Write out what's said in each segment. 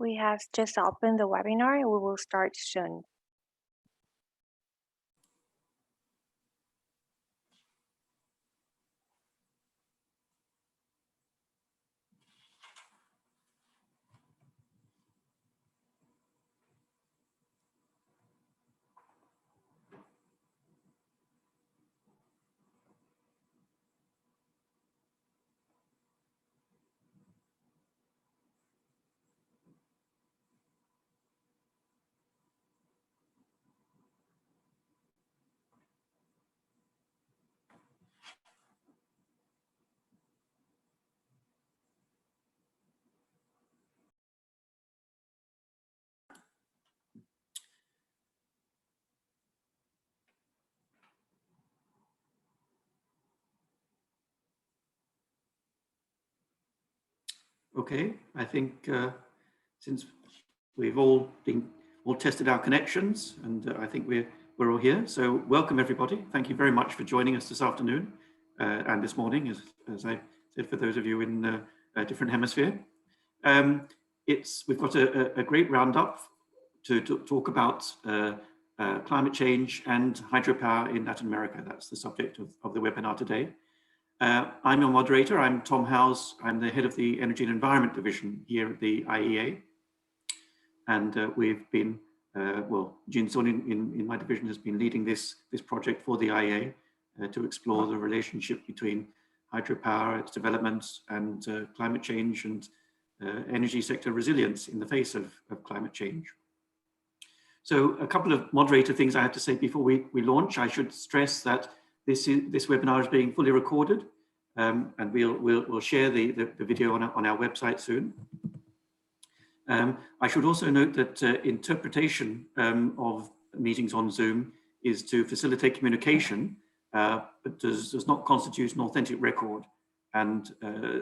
We have just opened the webinar and we will start soon. Okay, I think since we've all tested our connections, and I think we're all here. So welcome everybody. Thank you very much for joining us this afternoon and this morning, as I said, for those of you in a different hemisphere. We've got a great roundup to talk about climate change and hydropower in Latin America. That's the subject of the webinar today. I'm your moderator. I'm Tom Howes. I'm the head of the Energy and Environment Division here at the IEA. And we've been, Jin Sun in my division has been leading this project for the IEA to explore the relationship between hydropower, its developments, and climate change and energy sector resilience in the face of climate change. So a couple of moderator things I have to say before we launch. I should stress that this webinar is being fully recorded, and we'll share the video on our website soon. I should also note that interpretation of meetings on Zoom is to facilitate communication, but does not constitute an authentic record. And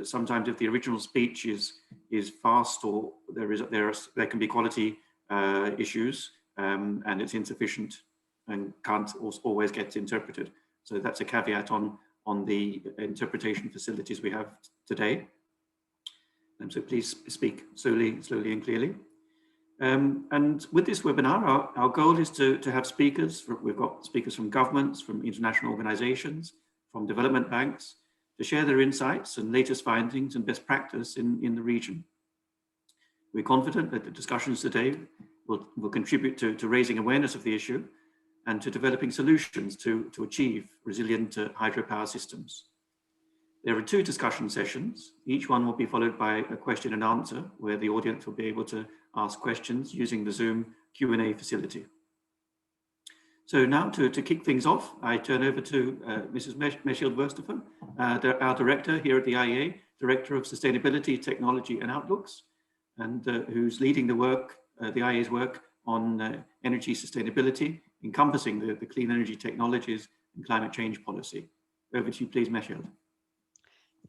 sometimes if the original speech is fast or there can be quality issues and it's insufficient and can't always get interpreted. So that's a caveat on the interpretation facilities we have today. So please speak slowly and clearly. And with this webinar, our goal is to have speakers. We've got speakers from governments, from international organizations, from development banks, to share their insights and latest findings and best practice in the region. We're confident that the discussions today will contribute to raising awareness of the issue and to developing solutions to achieve resilient hydropower systems. There are 2 discussion sessions. Each one will be followed by a question and answer, where the audience will be able to ask questions using the Zoom Q&A facility. So now to kick things off, I turn over to Mrs. Meshield Verstappen, our director here at the IEA, Director of Sustainability, Technology and Outlooks, and who's leading the work, the IEA's work on energy sustainability, encompassing the clean energy technologies and climate change policy. Over to you, please, Meshield.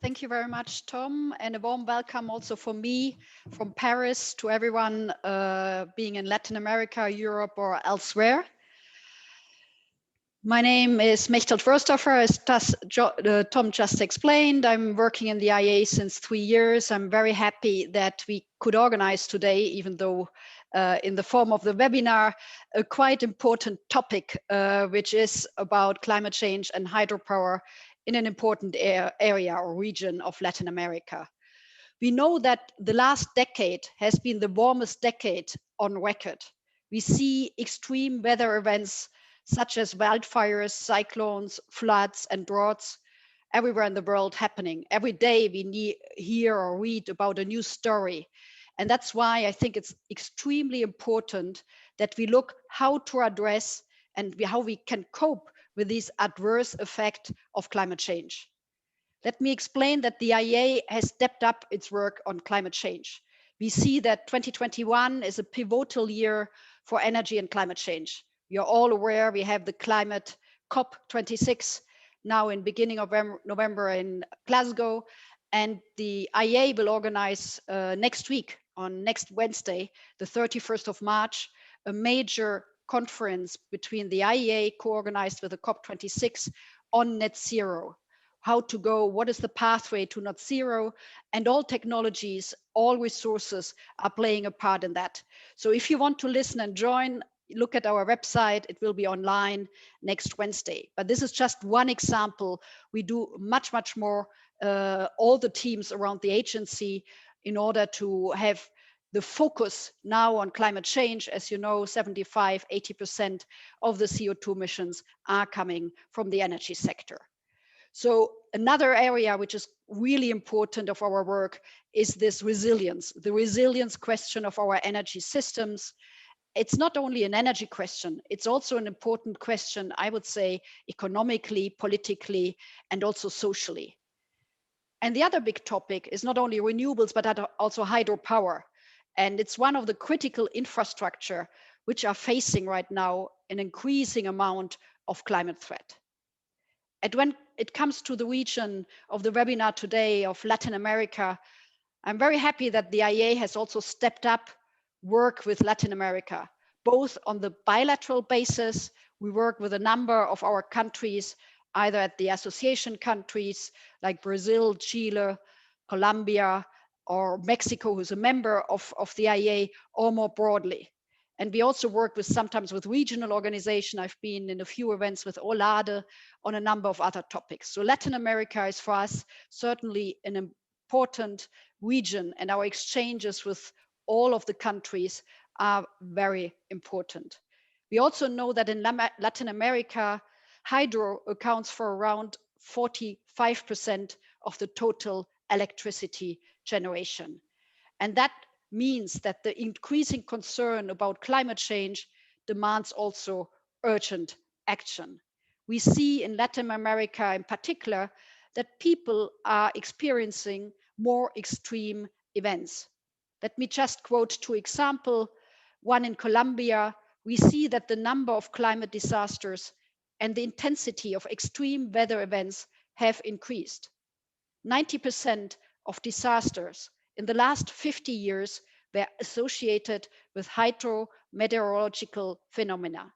Thank you very much, Tom, and a warm welcome also from me from Paris to everyone being in Latin America, Europe, or elsewhere. My name is Meshield Verstappen, as Tom just explained. I'm working in the IEA since 3 years. I'm very happy that we could organize today, even though in the form of the webinar, a quite important topic, which is about climate change and hydropower in an important area or region of Latin America. We know that the last decade has been the warmest decade on record. We see extreme weather events such as wildfires, cyclones, floods, and droughts everywhere in the world happening. Every day we hear or read about a new story. And that's why I think it's extremely important that we look how to address and how we can cope with this adverse effect of climate change. Let me explain that the IEA has stepped up its work on climate change. We see that 2021 is a pivotal year for energy and climate change. You're all aware we have the climate COP26 now in beginning of November in Glasgow, and the IEA will organize next week, on next Wednesday, the 31st of March, a major conference between the IEA co-organized with the COP26 on net zero. how to go, what is the pathway to net zero, and all technologies, all resources are playing a part in that. So if you want to listen and join, look at our website, it will be online next Wednesday. But this is just one example. We do much, much more, all the teams around the agency, in order to have the focus now on climate change. As you know, 75–80% of the CO2 emissions are coming from the energy sector. So another area which is really important of our work is this resilience, the resilience question of our energy systems. It's not only an energy question, it's also an important question, I would say, economically, politically, and also socially. And the other big topic is not only renewables, but also hydropower. And it's one of the critical infrastructure which are facing right now an increasing amount of climate threat. And when it comes to the region of the webinar today of Latin America, I'm very happy that the IEA has also stepped up work with Latin America, both on the bilateral basis. We work with a number of our countries, either at the association countries like Brazil, Chile, Colombia, or Mexico, who's a member of the IEA, or more broadly. And we also work with sometimes with regional organizations. I've been in a few events with OLADE on a number of other topics. So Latin America is for us certainly an important region, and our exchanges with all of the countries are very important. We also know that in Latin America, hydro accounts for around 45% of the total electricity generation. And that means that the increasing concern about climate change demands also urgent action. We see in Latin America in particular that people are experiencing more extreme events. Let me just quote two examples. One in Colombia, we see that the number of climate disasters and the intensity of extreme weather events have increased. 90% of disasters in the last 50 years were associated with hydrometeorological phenomena.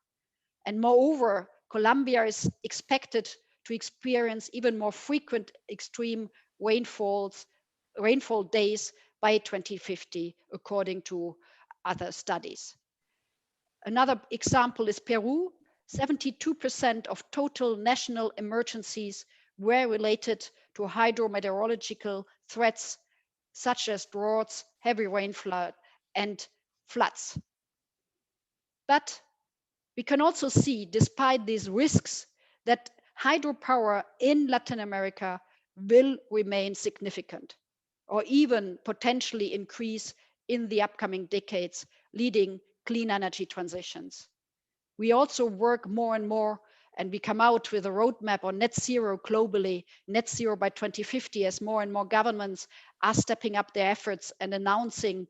And moreover, Colombia is expected to experience even more frequent extreme rainfall days by 2050, according to other studies. Another example is Peru. 72% of total national emergencies were related to hydrometeorological threats, such as droughts, heavy rainfall, and floods. But we can also see, despite these risks, that hydropower in Latin America will remain significant, or even potentially increase in the upcoming decades, leading clean energy transitions. We also work more and more, and we come out with a roadmap on net zero globally, net zero by 2050, as more and more governments are stepping up their efforts and announcing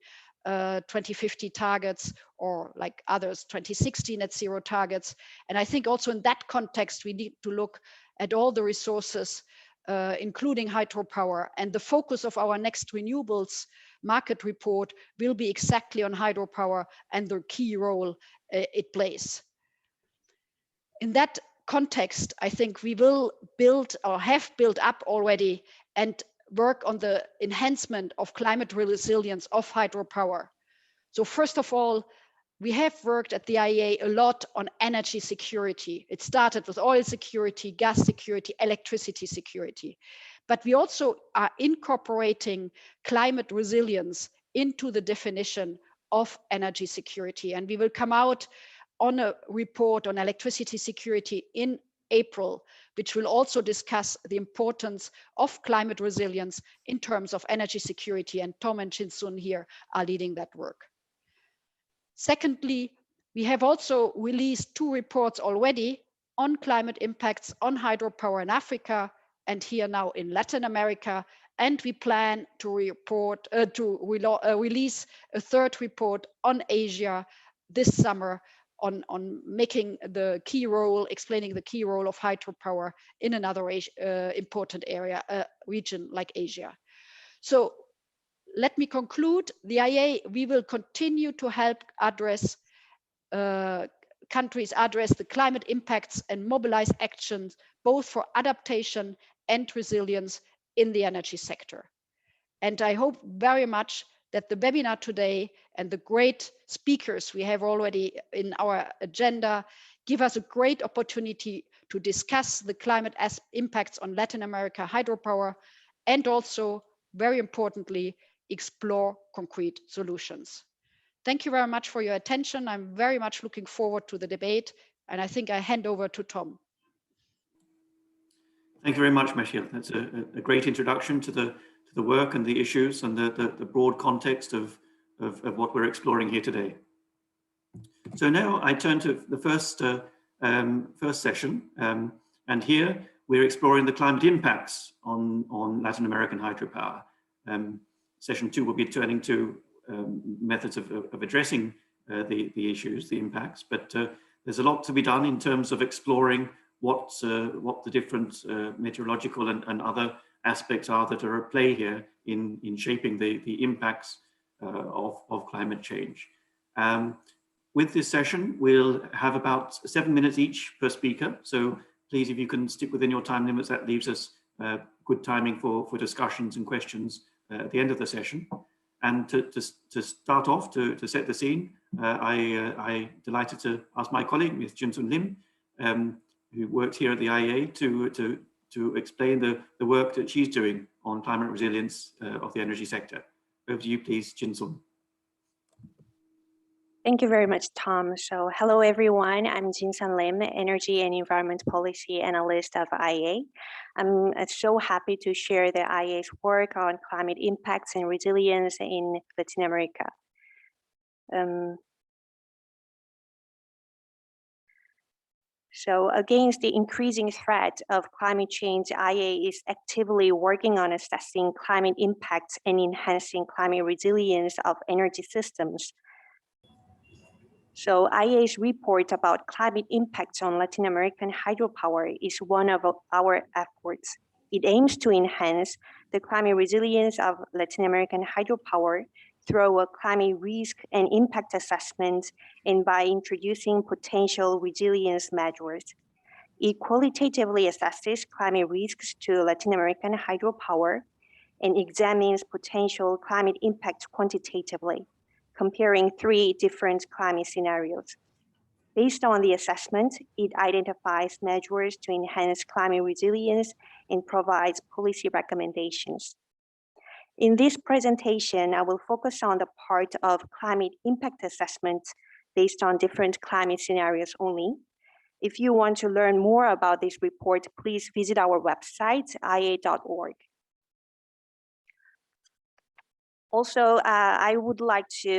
2050 targets, or like others, 2060 net zero targets. And I think also in that context, we need to look at all the resources, including hydropower. And the focus of our next renewables market report will be exactly on hydropower and the key role it plays. In that context, I think we will build, or have built up already, and work on the enhancement of climate resilience of hydropower. So first of all, we have worked at the IEA a lot on energy security. It started with oil security, gas security, electricity security. But we also are incorporating climate resilience into the definition of energy security. And we will come out on a report on electricity security in April, which will also discuss the importance of climate resilience in terms of energy security. And Tom and Shin-Sun here are leading that work. Secondly, we have also released 2 reports already on climate impacts on hydropower in Africa and here now in Latin America. And we plan to release a 3rd report on Asia this summer, on making the key role, explaining the key role of hydropower in another important area, region like Asia. So let me conclude. The IEA, we will continue to help address countries address the climate impacts and mobilize actions both for adaptation and resilience in the energy sector. And I hope very much that the webinar today and the great speakers we have already in our agenda give us a great opportunity to discuss the climate impacts on Latin America hydropower, and also, very importantly, explore concrete solutions. Thank you very much for your attention. I'm very much looking forward to the debate, and I think I hand over to Tom. Thank you very much, Michiel. That's a great introduction to the work and the issues and the broad context of what we're exploring here today. So now I turn to the first session, and here we're exploring the climate impacts on Latin American hydropower. Session 2 will be turning to methods of addressing the issues, the impacts, but there's a lot to be done in terms of exploring what the different meteorological and other aspects are that are at play here in shaping the impacts of climate change. With this session, we'll have about 7 minutes each per speaker. So please, if you can stick within your time limits, that leaves us good timing for discussions and questions at the end of the session. And to start off, to set the scene, I'm delighted to ask my colleague, Ms. Jinsun Lim, who works here at the IEA, to explain the work that she's doing on climate resilience of the energy sector. Over to you, please, Jinsun. Thank you very much, Tom. So hello, everyone. I'm Jinsun Lim, Energy and Environment Policy Analyst of IEA. I'm so happy to share the IEA's work on climate impacts and resilience in Latin America. So against the increasing threat of climate change, IEA is actively working on assessing climate impacts and enhancing climate resilience of energy systems. So IEA's report about climate impacts on Latin American hydropower is one of our efforts. It aims to enhance the climate resilience of Latin American hydropower through a climate risk and impact assessment and by introducing potential resilience measures. It qualitatively assesses climate risks to Latin American hydropower and examines potential climate impacts quantitatively, comparing 3 different climate scenarios. Based on the assessment, it identifies measures to enhance climate resilience and provides policy recommendations. In this presentation, I will focus on the part of climate impact assessment based on different climate scenarios only. If you want to learn more about this report, please visit our website, iea.org. Also, I would like to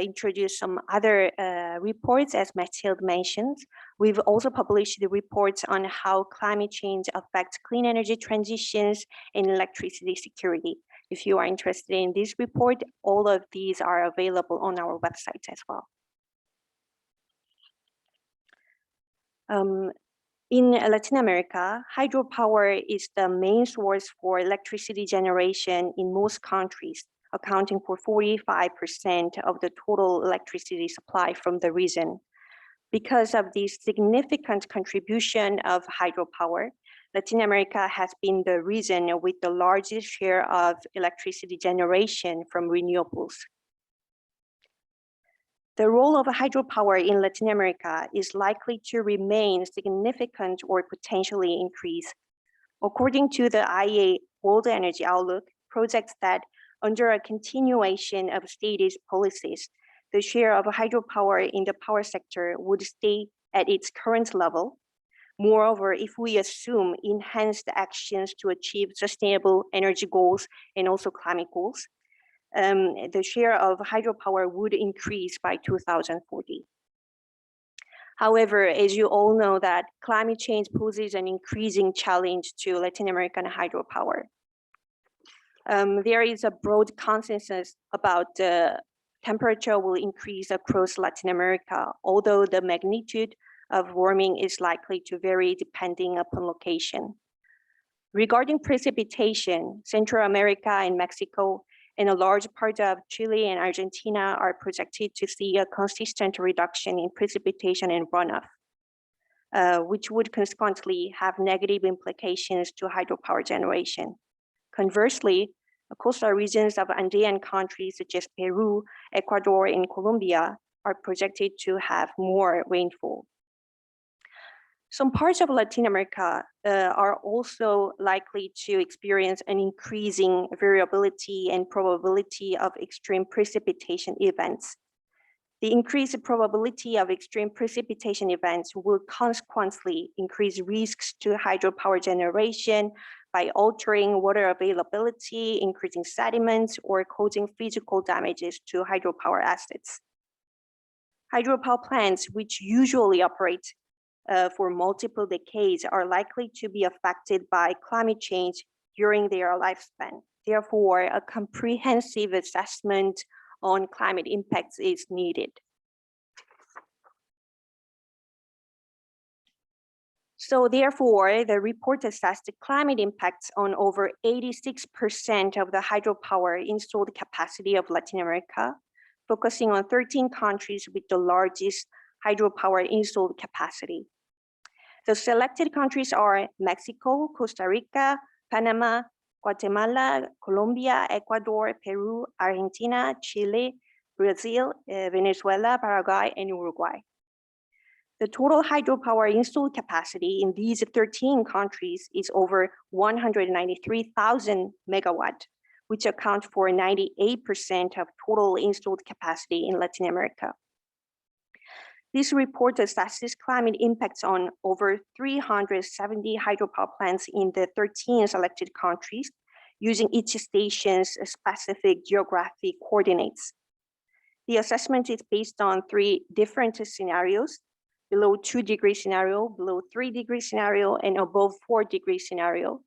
introduce some other reports, as Mathilde mentioned. We've also published the reports on how climate change affects clean energy transitions and electricity security. If you are interested in this report, all of these are available on our website as well. In Latin America, hydropower is the main source for electricity generation in most countries, accounting for 45% of the total electricity supply from the region. Because of the significant contribution of hydropower, Latin America has been the region with the largest share of electricity generation from renewables. The role of hydropower in Latin America is likely to remain significant or potentially increase. According to the IEA World Energy Outlook, projects that under a continuation of stated policies, the share of hydropower in the power sector would stay at its current level. Moreover, if we assume enhanced actions to achieve sustainable energy goals and also climate goals, the share of hydropower would increase by 2040. However, as you all know, that climate change poses an increasing challenge to Latin American hydropower. There is a broad consensus about the temperature will increase across Latin America, although the magnitude of warming is likely to vary depending upon location. Regarding precipitation, Central America and Mexico and a large part of Chile and Argentina are projected to see a consistent reduction in precipitation and runoff, which would consequently have negative implications to hydropower generation. Conversely, coastal regions of Andean countries such as Peru, Ecuador, and Colombia are projected to have more rainfall. Some parts of Latin America are also likely to experience an increasing variability and probability of extreme precipitation events. The increased probability of extreme precipitation events will consequently increase risks to hydropower generation by altering water availability, increasing sediments, or causing physical damages to hydropower assets. Hydropower plants, which usually operate for multiple decades, are likely to be affected by climate change during their lifespan. Therefore, a comprehensive assessment on climate impacts is needed. So therefore, the report assessed the climate impacts on over 86% of the hydropower installed capacity of Latin America, focusing on 13 countries with the largest hydropower installed capacity. The selected countries are Mexico, Costa Rica, Panama, Guatemala, Colombia, Ecuador, Peru, Argentina, Chile, Brazil, Venezuela, Paraguay, and Uruguay. The total hydropower installed capacity in these 13 countries is over 193,000 megawatt, which account for 98% of total installed capacity in Latin America. This report assesses climate impacts on over 370 hydropower plants in the 13 selected countries, using each station's specific geographic coordinates. The assessment is based on 3 different scenarios: below 2-degree scenario, below 3-degree scenario, and above 4-degree scenario.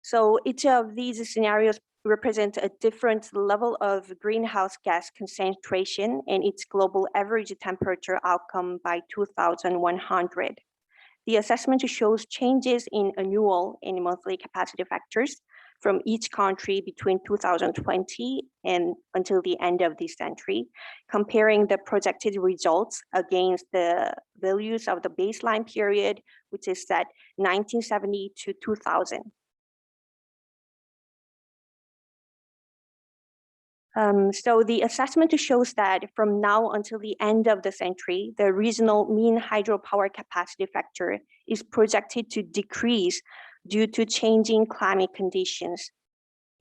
So each of these scenarios represent a different level of greenhouse gas concentration and its global average temperature outcome by 2100. The assessment shows changes in annual and monthly capacity factors from each country between 2020 and until the end of this century, comparing the projected results against the values of the baseline period, which is set 1970 to 2000. So the assessment shows that from now until the end of the century, the regional mean hydropower capacity factor is projected to decrease due to changing climate conditions.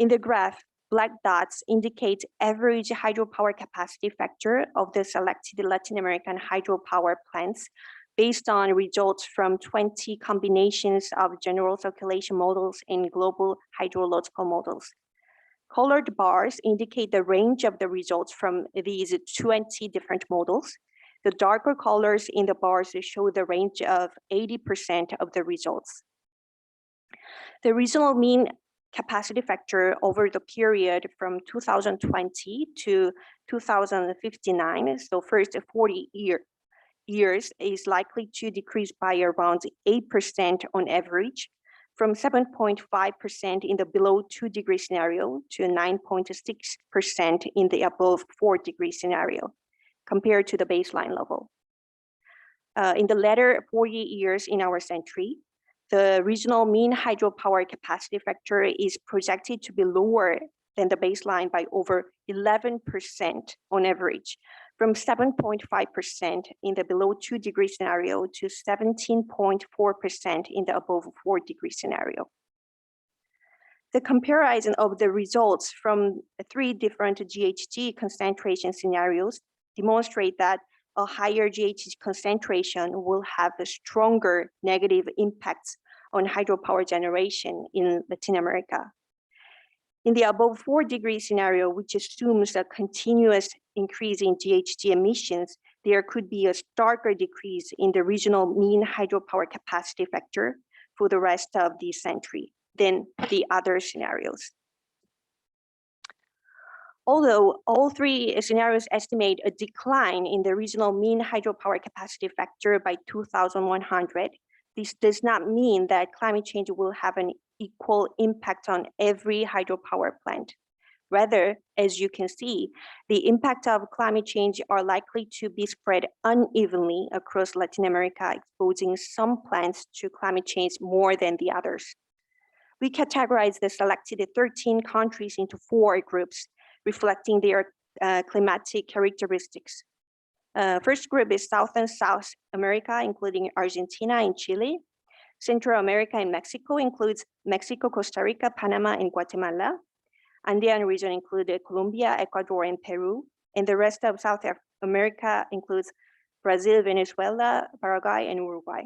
In the graph, black dots indicate average hydropower capacity factor of the selected Latin American hydropower plants based on results from 20 combinations of general circulation models and global hydrological models. Colored bars indicate the range of the results from these 20 different models. The darker colors in the bars show the range of 80% of the results. The regional mean capacity factor over the period from 2020 to 2059, so first 40 years, is likely to decrease by around 8% on average, from 7.5% in the below 2-degree scenario to 9.6% in the above 4-degree scenario, compared to the baseline level. In the latter 40 years in our century, the regional mean hydropower capacity factor is projected to be lower than the baseline by over 11% on average, from 7.5% in the below 2-degree scenario to 17.4% in the above 4-degree scenario. The comparison of the results from 3 different GHG concentration scenarios demonstrate that a higher GHG concentration will have a stronger negative impacts on hydropower generation in Latin America. In the above 4-degree scenario, which assumes a continuous increase in GHG emissions, there could be a starker decrease in the regional mean hydropower capacity factor for the rest of the century than the other scenarios. Although all 3 scenarios estimate a decline in the regional mean hydropower capacity factor by 2100, this does not mean that climate change will have an equal impact on every hydropower plant. Rather, as you can see, the impact of climate change are likely to be spread unevenly across Latin America, exposing some plants to climate change more than the others. We categorize the selected 13 countries into 4 groups, reflecting their climatic characteristics. First group is South and South America, including Argentina and Chile. Central America and Mexico includes Mexico, Costa Rica, Panama, and Guatemala. Andean region included Colombia, Ecuador, and Peru. And the rest of South America includes Brazil, Venezuela, Paraguay, and Uruguay.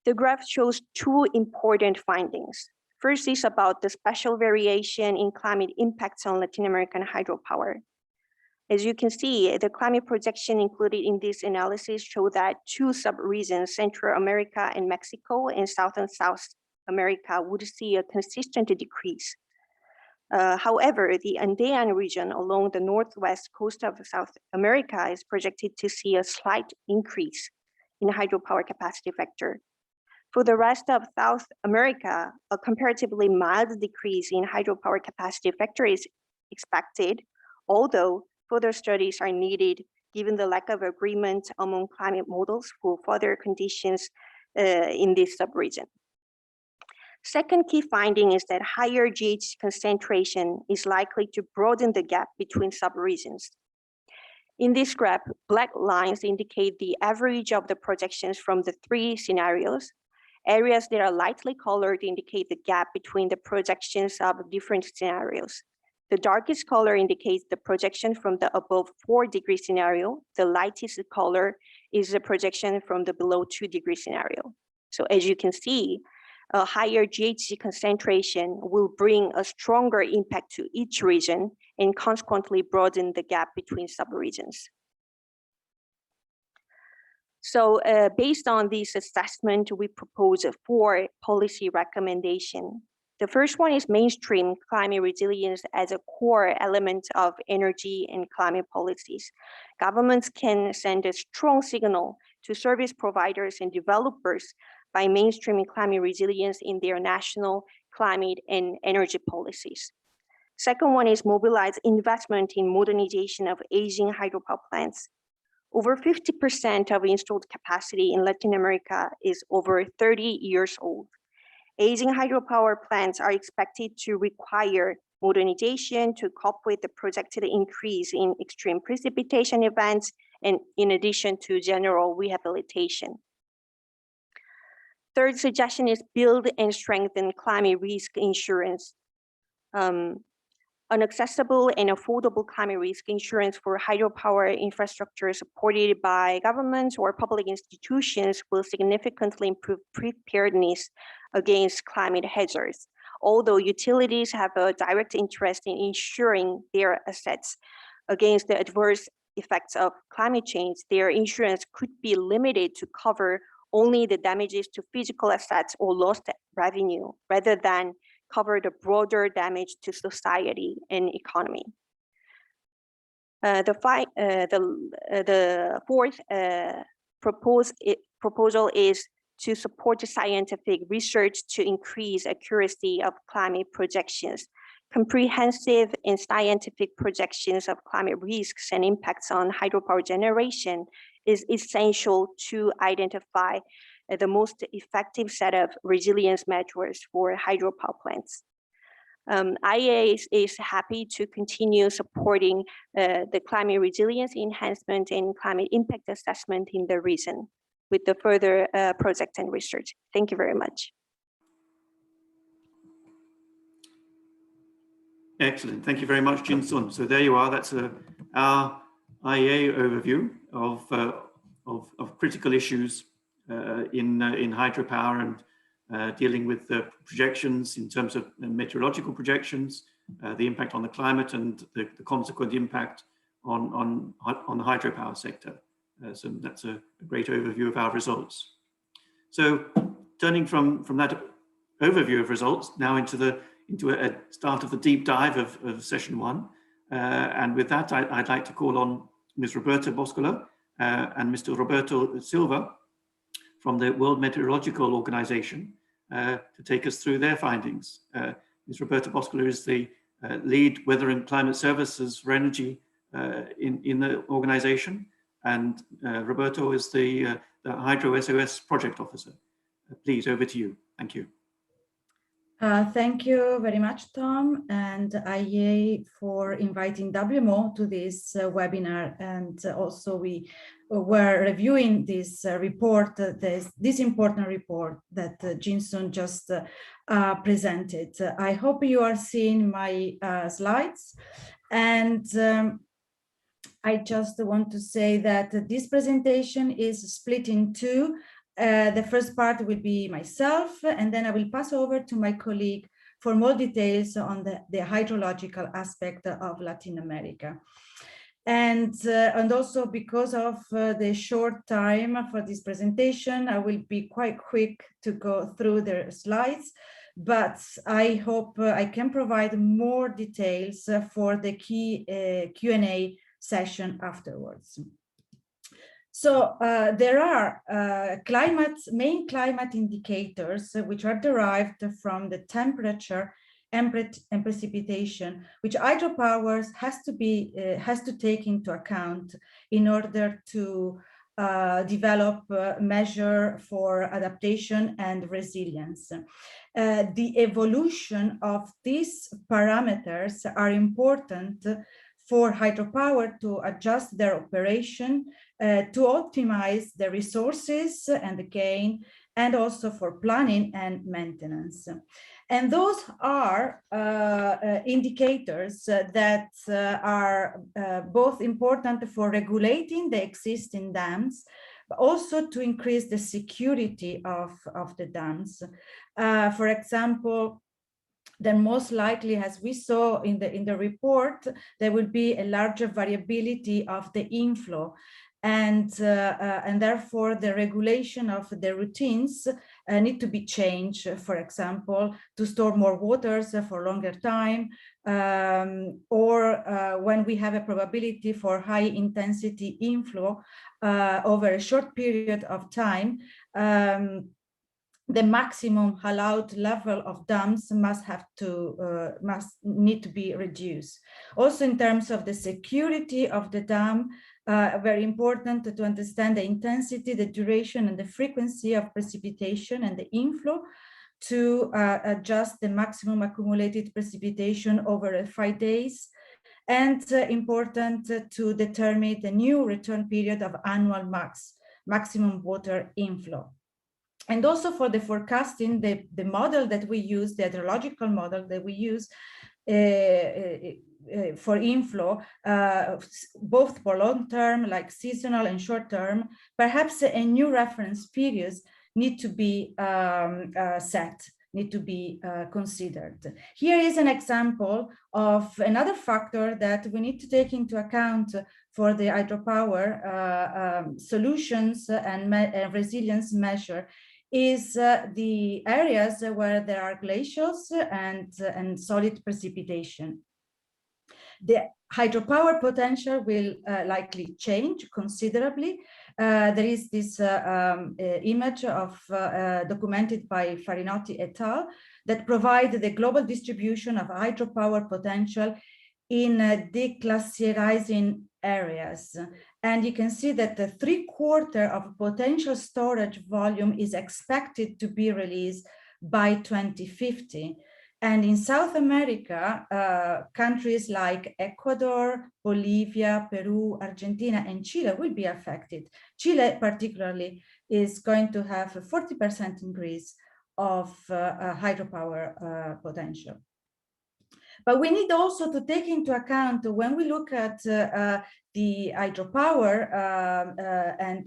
The graph shows 2 important findings. First is about the spatial variation in climate impacts on Latin American hydropower. As you can see, the climate projection included in this analysis show that 2 sub-regions, Central America and Mexico, and South and South America would see a consistent decrease. However, the Andean region along the northwest coast of South America is projected to see a slight increase in hydropower capacity factor. For the rest of South America, a comparatively mild decrease in hydropower capacity factor is expected, although further studies are needed given the lack of agreement among climate models for further conditions in this subregion. Second key finding is that higher GHG concentration is likely to broaden the gap between subregions. In this graph, black lines indicate the average of the projections from the 3 scenarios. Areas that are lightly colored indicate the gap between the projections of different scenarios. The darkest color indicates the projection from the above 4-degree scenario. The lightest color is the projection from the below 2-degree scenario. So as you can see, a higher GHG concentration will bring a stronger impact to each region and consequently broaden the gap between subregions. So based on this assessment, we propose 4 policy recommendations. The first one is mainstream climate resilience as a core element of energy and climate policies. Governments can send a strong signal to service providers and developers by mainstreaming climate resilience in their national climate and energy policies. Second one is mobilize investment in modernization of aging hydropower plants. Over 50% of installed capacity in Latin America is over 30 years old. Aging hydropower plants are expected to require modernization to cope with the projected increase in extreme precipitation events, and in addition to general rehabilitation. Third suggestion is build and strengthen climate risk insurance. An accessible and affordable climate risk insurance for hydropower infrastructure supported by governments or public institutions will significantly improve preparedness against climate hazards. Although utilities have a direct interest in insuring their assets against the adverse effects of climate change, their insurance could be limited to cover only the damages to physical assets or lost revenue, rather than cover the broader damage to society and economy. The fourth proposal is to support scientific research to increase accuracy of climate projections. Comprehensive and scientific projections of climate risks and impacts on hydropower generation is essential to identify the most effective set of resilience measures for hydropower plants. IEA is happy to continue supporting the climate resilience enhancement and climate impact assessment in the region with the further projects and research. Thank you very much. Excellent. Thank you very much, Jin Sun. So there you are. That's our IEA overview of critical issues in hydropower and dealing with the projections in terms of meteorological projections, the impact on the climate, and the consequent impact on the hydropower sector. So that's a great overview of our results. So turning from that overview of results now into a start of the deep dive of session 1. And with that, I'd like to call on Ms. Roberta Boscola and Mr. Roberto Silva from the World Meteorological Organization to take us through their findings. Ms. Roberta Boscola is the lead Weather and Climate Services for Energy in the organization, and Roberto is the Hydro SOS project officer. Please, over to you. Thank you. Thank you very much, Tom, and IEA for inviting WMO to this webinar. And also we were reviewing this report, this important report that Jinsun just presented. I hope you are seeing my slides. And I just want to say that this presentation is split in two. The first part will be myself, and then I will pass over to my colleague for more details on the hydrological aspect of Latin America. And also because of the short time for this presentation, I will be quite quick to go through the slides, but I hope I can provide more details for the key Q&A session afterwards. So there are main climate indicators which are derived from the temperature and precipitation, which hydropower has to take into account in order to develop measure for adaptation and resilience. The evolution of these parameters are important for hydropower to adjust their operation, to optimize the resources and the gain, and also for planning and maintenance. And those are indicators that are both important for regulating the existing dams, but also to increase the security of the dams. For example, then most likely, as we saw in the report, there will be a larger variability of the inflow, and therefore the regulation of the routines need to be changed. For example, to store more waters for longer time, or when we have a probability for high intensity inflow over a short period of time. The maximum allowed level of dams must need to be reduced. Also, in terms of the security of the dam, very important to understand the intensity, the duration, and the frequency of precipitation and the inflow to adjust the maximum accumulated precipitation over 5 days. And important to determine the new return period of annual maximum water inflow. And also for the forecasting, the model that we use, the hydrological model that we use for inflow, both for long term, like seasonal and short term, perhaps a new reference periods need to be need to be considered. Here is an example of another factor that we need to take into account for the hydropower solutions and resilience measure is the areas where there are glaciers and solid precipitation. The hydropower potential will likely change considerably. There is this image of documented by Farinotti et al. That provide the global distribution of hydropower potential in declassified areas. And you can see that the 3/4 of potential storage volume is expected to be released by 2050. And in South America, countries like Ecuador, Bolivia, Peru, Argentina, and Chile will be affected. Chile particularly is going to have a 40% increase of hydropower potential. But we need also to take into account when we look at the hydropower and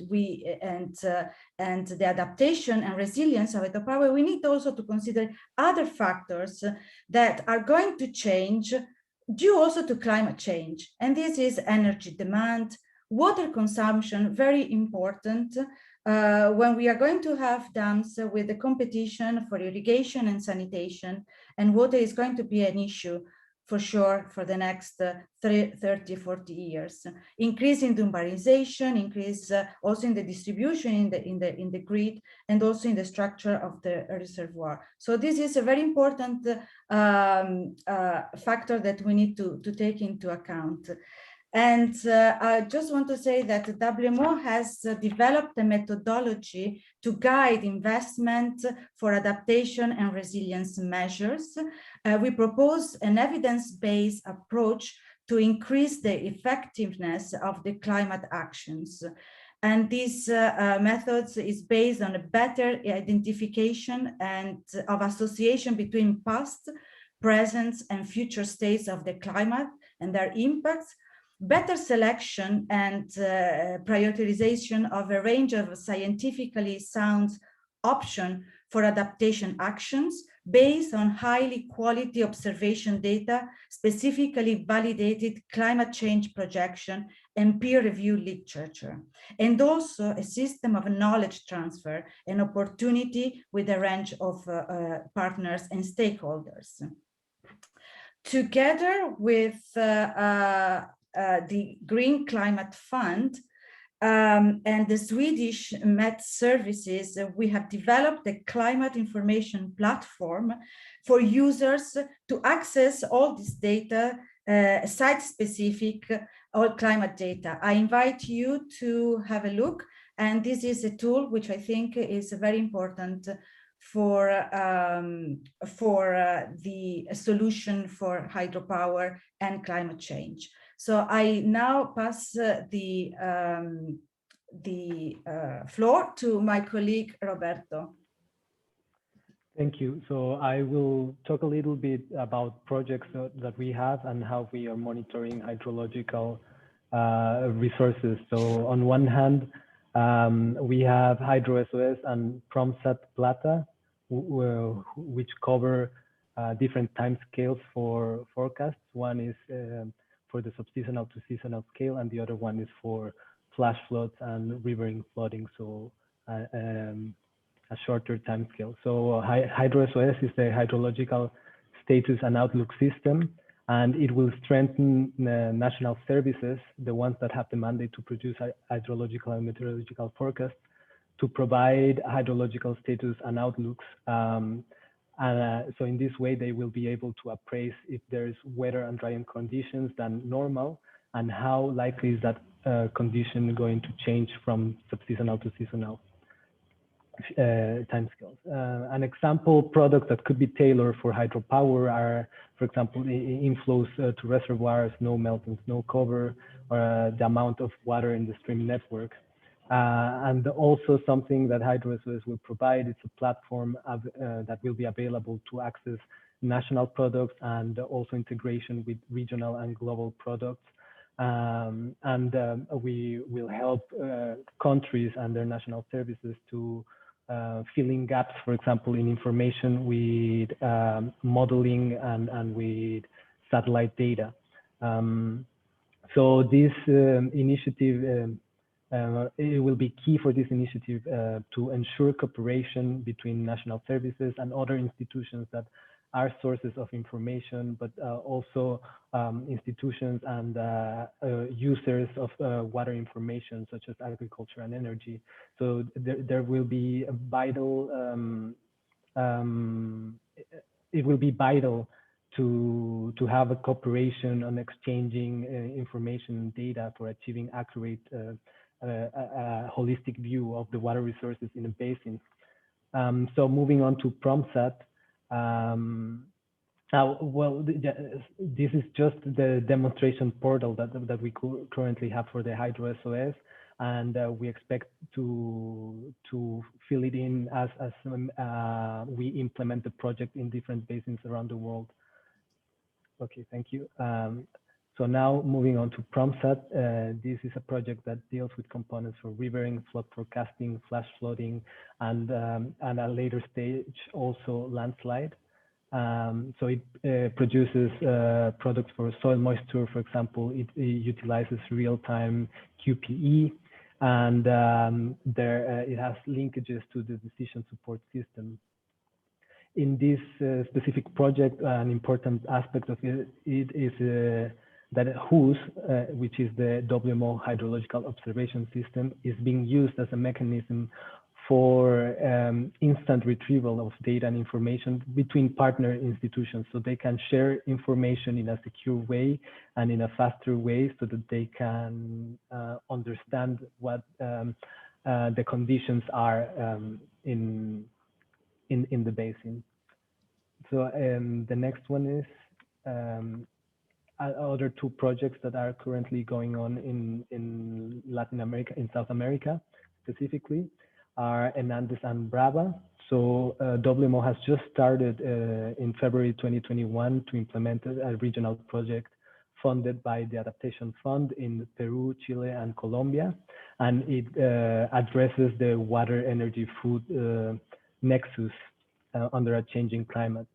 the adaptation and resilience of hydropower, we need also to consider other factors that are going to change due also to climate change. And this is energy demand, water consumption, very important. When we are going to have dams with the competition for irrigation and sanitation, and water is going to be an issue for sure for the next 30, 40 years. Increase in urbanization, increase also in the distribution in the grid, and also in the structure of the reservoir. So this is a very important factor that we need to take into account. And I just want to say that WMO has developed a methodology to guide investment for adaptation and resilience measures. We propose an evidence-based approach to increase the effectiveness of the climate actions. And these methods is based on a better identification and of association between past, present, and future states of the climate and their impacts, better selection and prioritization of a range of scientifically sound options for adaptation actions based on highly quality observation data, specifically validated climate change projection and peer-reviewed literature, and also a system of knowledge transfer and opportunity with a range of partners and stakeholders. Together with the Green Climate Fund and the Swedish Met Services, we have developed a climate information platform for users to access all this data, site-specific all climate data. I invite you to have a look, and this is a tool which I think is very important for the solution for hydropower and climate change. So I now pass the floor to my colleague Roberto. Thank you. So I will talk a little bit about projects that we have and how we are monitoring hydrological resources. So on one hand, we have HydroSOS and PromSat Plata, which cover different timescales for forecasts. One is for the subseasonal to seasonal scale, and the other one is for flash floods and riverine flooding, so a shorter time scale. So HydroSOS is the hydrological status and outlook system, and it will strengthen national services, the ones that have the mandate to produce hydrological and meteorological forecasts, to provide hydrological status and outlooks. So in this way, they will be able to appraise if there's wetter and drier conditions than normal, and how likely is that condition going to change from subseasonal to seasonal timescales. An example product that could be tailored for hydropower are, for example, inflows to reservoirs, snow melt and snow cover, or the amount of water in the stream network. And also something that HydroSOS will provide, it's a platform that will be available to access national products and also integration with regional and global products. We will help countries and their national services to fill in gaps, for example, in information with modeling and with satellite data. So this initiative, it will be key for this initiative to ensure cooperation between national services and other institutions that are sources of information, but also institutions and users of water information, such as agriculture and energy. So there will be a vital, it will be vital to have a cooperation on exchanging information and data for achieving accurate, holistic view of the water resources in a basin. So moving on to PromSat. Well, this is just the demonstration portal that we currently have for the HydroSOS, and we expect to fill it in as we implement the project in different basins around the world. Okay, thank you. So now moving on to PromSat, this is a project that deals with components for riverine, flood forecasting, flash flooding, and at a later stage also landslide. So it produces products for soil moisture, for example. It utilizes real-time QPE, and it has linkages to the decision support system. in this specific project, an important aspect of it is that WHOS, which is the WMO Hydrological Observation System, is being used as a mechanism for instant retrieval of data and information between partner institutions, so they can share information in a secure way and in a faster way, so that they can understand what the conditions are in the basin. So the next one is other two projects that are currently going on in Latin America, in South America specifically, are Hernandez and Brava. So WMO has just started in February 2021 to implement a regional project funded by the Adaptation Fund in Peru, Chile, and Colombia. And it addresses the water, energy, food nexus under a changing climate.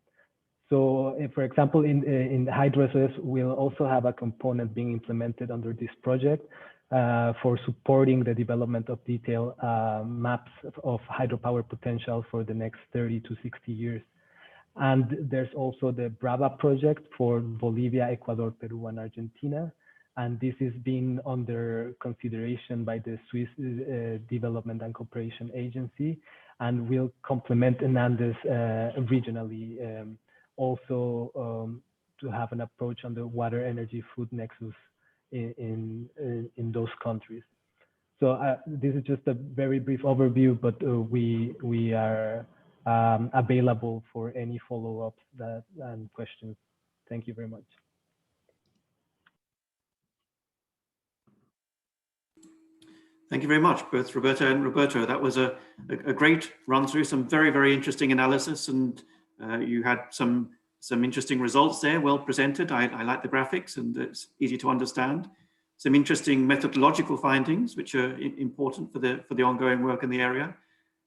So for example, in HydroSOS, we'll also have a component being implemented under this project for supporting the development of detailed maps of hydropower potential for the next 30 to 60 years. And there's also the Brava project for Bolivia, Ecuador, Peru, and Argentina. And this is being under consideration by the Swiss Development and Cooperation Agency, and will complement Hernandez regionally, also to have an approach on the water, energy, food nexus in those countries. So this is just a very brief overview, but we are available for any follow-ups and questions. Thank you very much. Thank you very much, both Roberta and Roberto. That was a great run through, some very, very interesting analysis, and you had some interesting results there, well presented. I like the graphics and it's easy to understand. Some interesting methodological findings, which are important for the ongoing work in the area,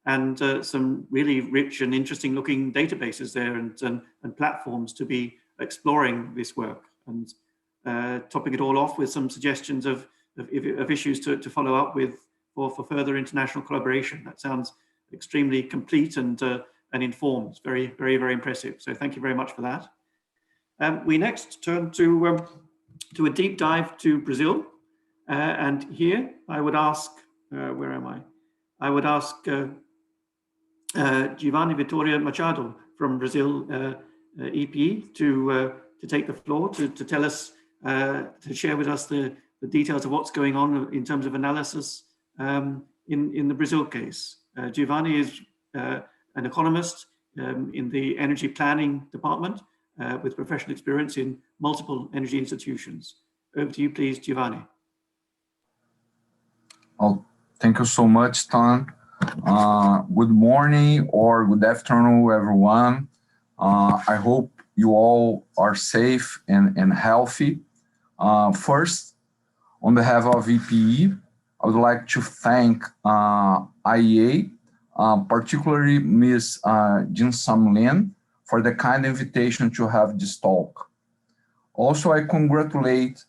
and some really rich and interesting looking databases there and platforms to be exploring this work, and topping it all off with some suggestions of issues to follow up with for further international collaboration. That sounds extremely complete and informed. Very, very, very impressive. So thank you very much for that. We next turn to a deep dive to Brazil. And here I would ask, where am I? I would ask Giovanni Vittorio Machado from Brazil EP to take the floor to tell us, to share with us the details of what's going on in terms of analysis in the Brazil case. Giovanni is an economist in the energy planning department with professional experience in multiple energy institutions. Over to you, please, Giovanni. Oh, thank you so much, Tom. Good morning or good afternoon, everyone. I hope you all are safe and healthy. First, on behalf of EPE, I would like to thank IEA, particularly Ms. Jin Sam Lin, for the kind invitation to have this talk. Also, I congratulate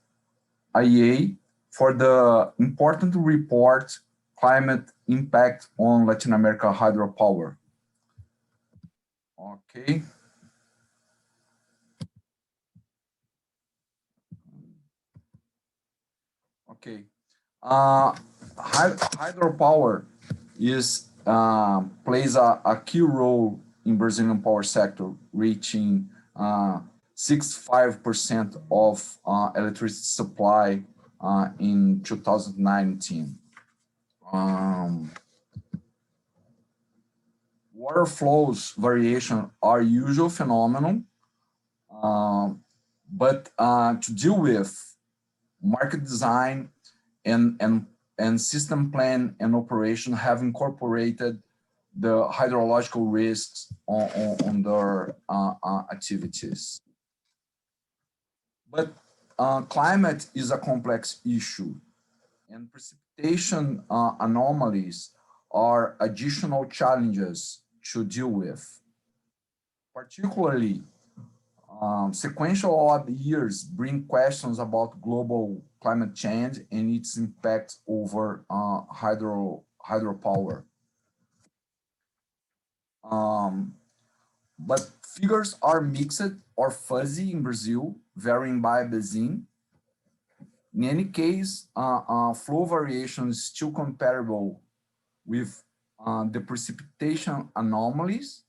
IEA for the important report, Climate Impact on Latin America Hydropower. Okay. Okay. Hydropower plays a key role in Brazilian power sector, reaching 65% of electricity supply in 2019. Water flows variation are usual phenomenon, but to deal with market design and system plan and operation have incorporated the hydrological risks on their activities. But climate is a complex issue, and precipitation anomalies are additional challenges to deal with. Particularly, sequential odd years bring questions about global climate change and its impact over hydropower. but figures are mixed or fuzzy in Brazil, varying by basin. In any case, flow variation is still comparable with the precipitation anomalies,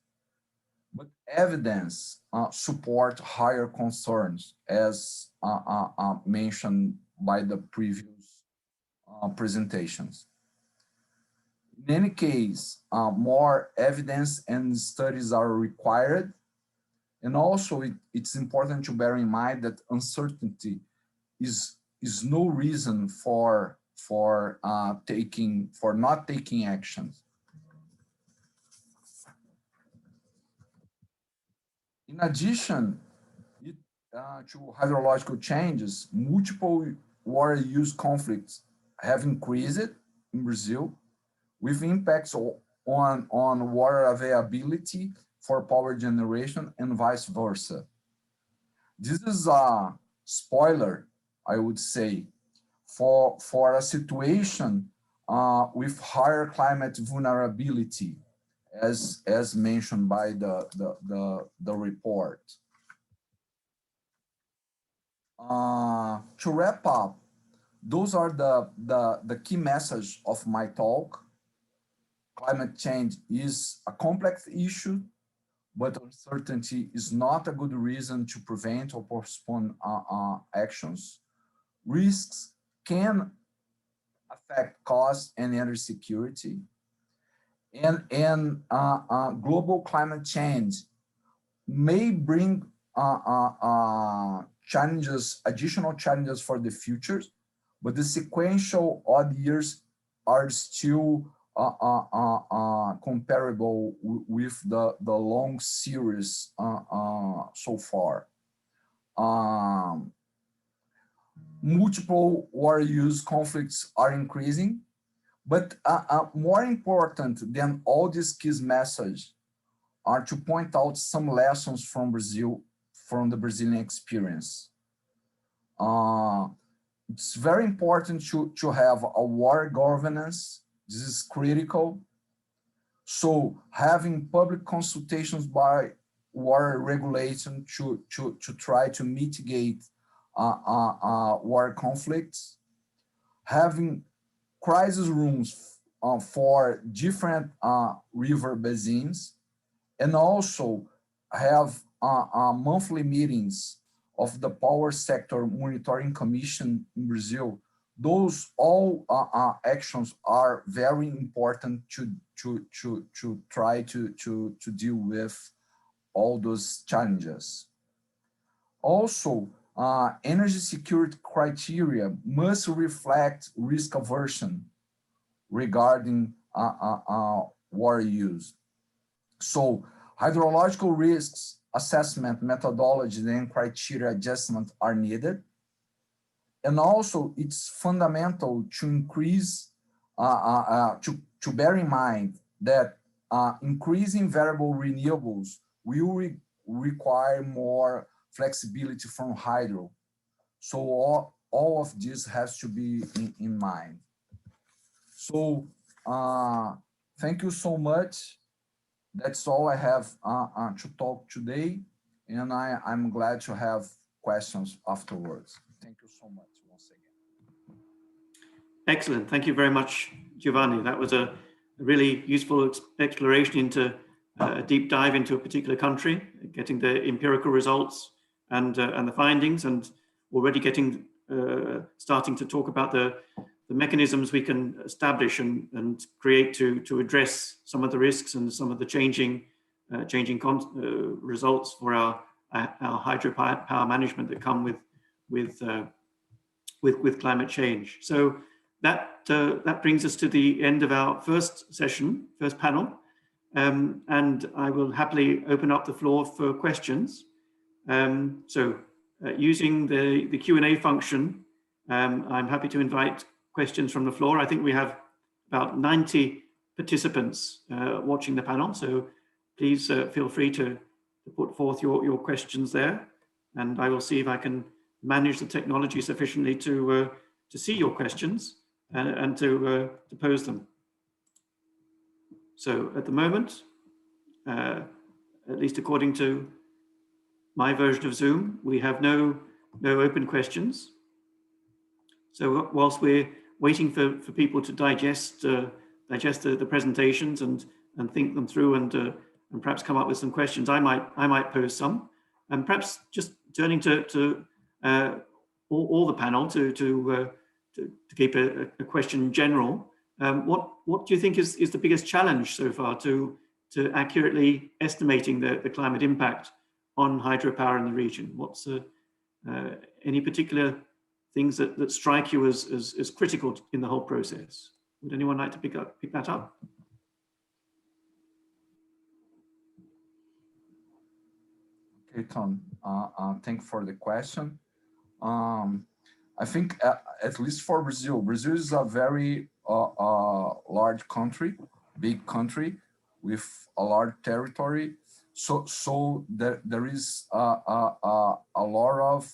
but evidence support higher concerns, as mentioned by the previous presentations. In any case, more evidence and studies are required. And also it's important to bear in mind that uncertainty is no reason for not taking actions. In addition to hydrological changes, multiple water use conflicts have increased in Brazil, with impacts on water availability for power generation and vice versa. This is a spoiler, I would say, for a situation with higher climate vulnerability, as mentioned by the report. To wrap up, those are the key message of my talk. Climate change is a complex issue, but uncertainty is not a good reason to prevent or postpone actions. Risks can affect cost and energy security, and global climate change may bring challenges, additional challenges for the future, but the sequential odd years are still comparable with the long series so far. Multiple water use conflicts are increasing, but more important than all these key messages are to point out some lessons from Brazil, from the Brazilian experience. It's very important to have a water governance. This is critical. So having public consultations by water regulation to try to mitigate water conflicts, having crisis rooms for different river basins, and also have monthly meetings of the Power Sector Monitoring Commission in Brazil. Those all actions are very important to try to deal with all those challenges. Also, energy security criteria must reflect risk aversion regarding water use. So hydrological risks assessment methodology and criteria adjustment are needed. And also it's fundamental to increase, to bear in mind that increasing variable renewables will require more flexibility from hydro. So all of this has to be in mind. So thank you so much. That's all I have to talk today, and I'm glad to have questions afterwards. Thank you so much once again. Excellent. Thank you very much, Giovanni. That was a really useful exploration into a deep dive into a particular country, getting the empirical results and the findings, and already getting starting to talk about the mechanisms we can establish and create to address some of the risks and some of the changing results for our hydropower management that come with climate change. So that brings us to the end of our first panel, and I will happily open up the floor for questions. Using the Q&A function, I'm happy to invite questions from the floor. I think we have about 90 participants watching the panel, so please feel free to put forth your questions there, and I will see if I can manage the technology sufficiently to see your questions and to pose them. So at the moment, at least according to my version of Zoom, we have no open questions. So whilst we're waiting for people to digest the presentations and think them through and perhaps come up with some questions, I might pose some, and perhaps just turning to all the panel to keep a question general. What do you think is the biggest challenge so far to accurately estimating the climate impact on hydropower in the region? What's any particular things that strike you as critical in the whole process? Would anyone like to pick that up? Okay, Tom, thank you for the question. I think at least for Brazil is a very large country, big country with a large territory. So there is a lot of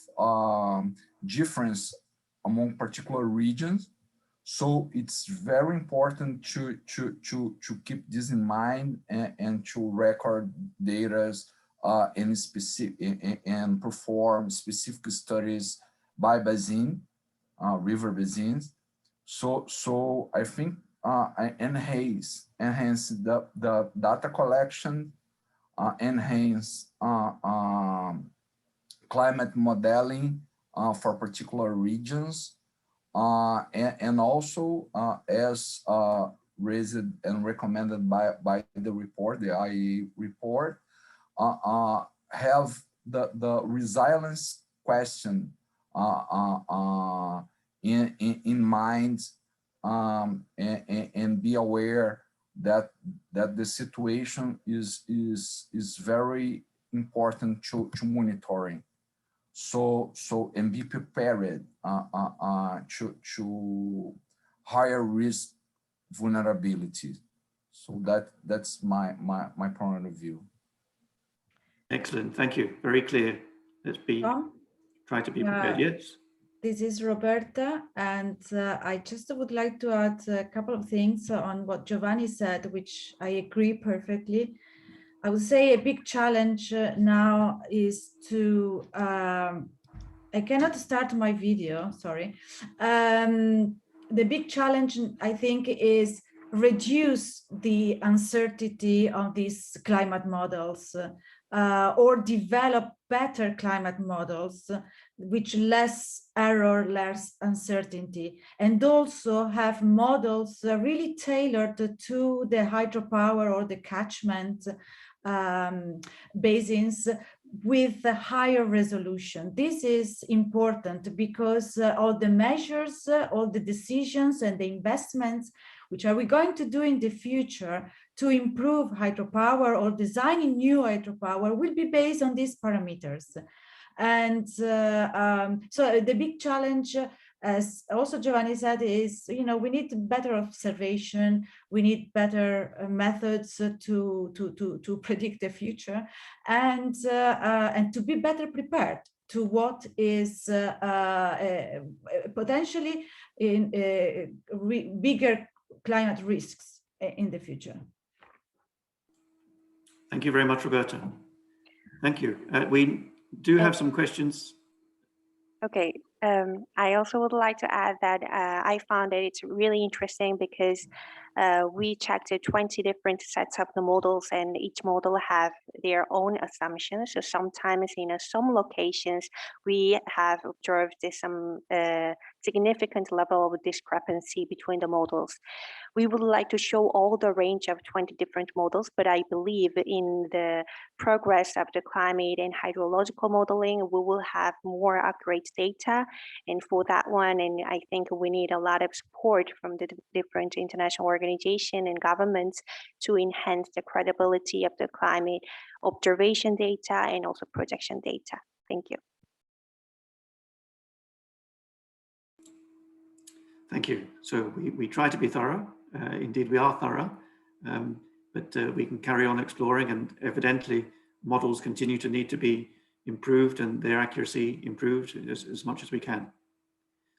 difference among particular regions. So it's very important to keep this in mind and to record data and perform specific studies by basin, river basins. So I think enhance the data collection, enhance climate modeling for particular regions, and also as raised and recommended by the report, the IEA report, have the resilience question in mind, and be aware that the situation is very important to monitoring. So and be prepared to higher risk vulnerability. So that's my point of view. Excellent, thank you. Very clear. Let's try to be prepared. Yes. This is Roberta, and I just would like to add a couple of things on what Giovanni said, which I agree perfectly. I would say a big challenge now is to, I cannot start my video, sorry. The big challenge, I think, is reduce the uncertainty of these climate models, or develop better climate models with less error, less uncertainty, and also have models really tailored to the hydropower or the catchment basins with a higher resolution. This is important because all the measures, all the decisions and the investments which are we going to do in the future to improve hydropower or designing new hydropower will be based on these parameters. And so the big challenge, as also Giovanni said, is, we need better observation, we need better methods to predict the future, and to be better prepared to what is potentially in bigger climate risks in the future. Thank you very much, Roberta. Thank you. We do have some questions. Okay, I also would like to add that I found that it's really interesting because we checked 20 different sets of the models, and each model have their own assumptions. So sometimes in some locations, we have observed some significant level of discrepancy between the models. We would like to show all the range of 20 different models, but I believe in the progress of the climate and hydrological modeling, we will have more accurate data. And for that one, and I think we need a lot of support from the different international organizations and governments to enhance the credibility of the climate observation data and also projection data. Thank you. Thank you. So we try to be thorough. Indeed, we are thorough, but we can carry on exploring, and evidently models continue to need to be improved and their accuracy improved as much as we can.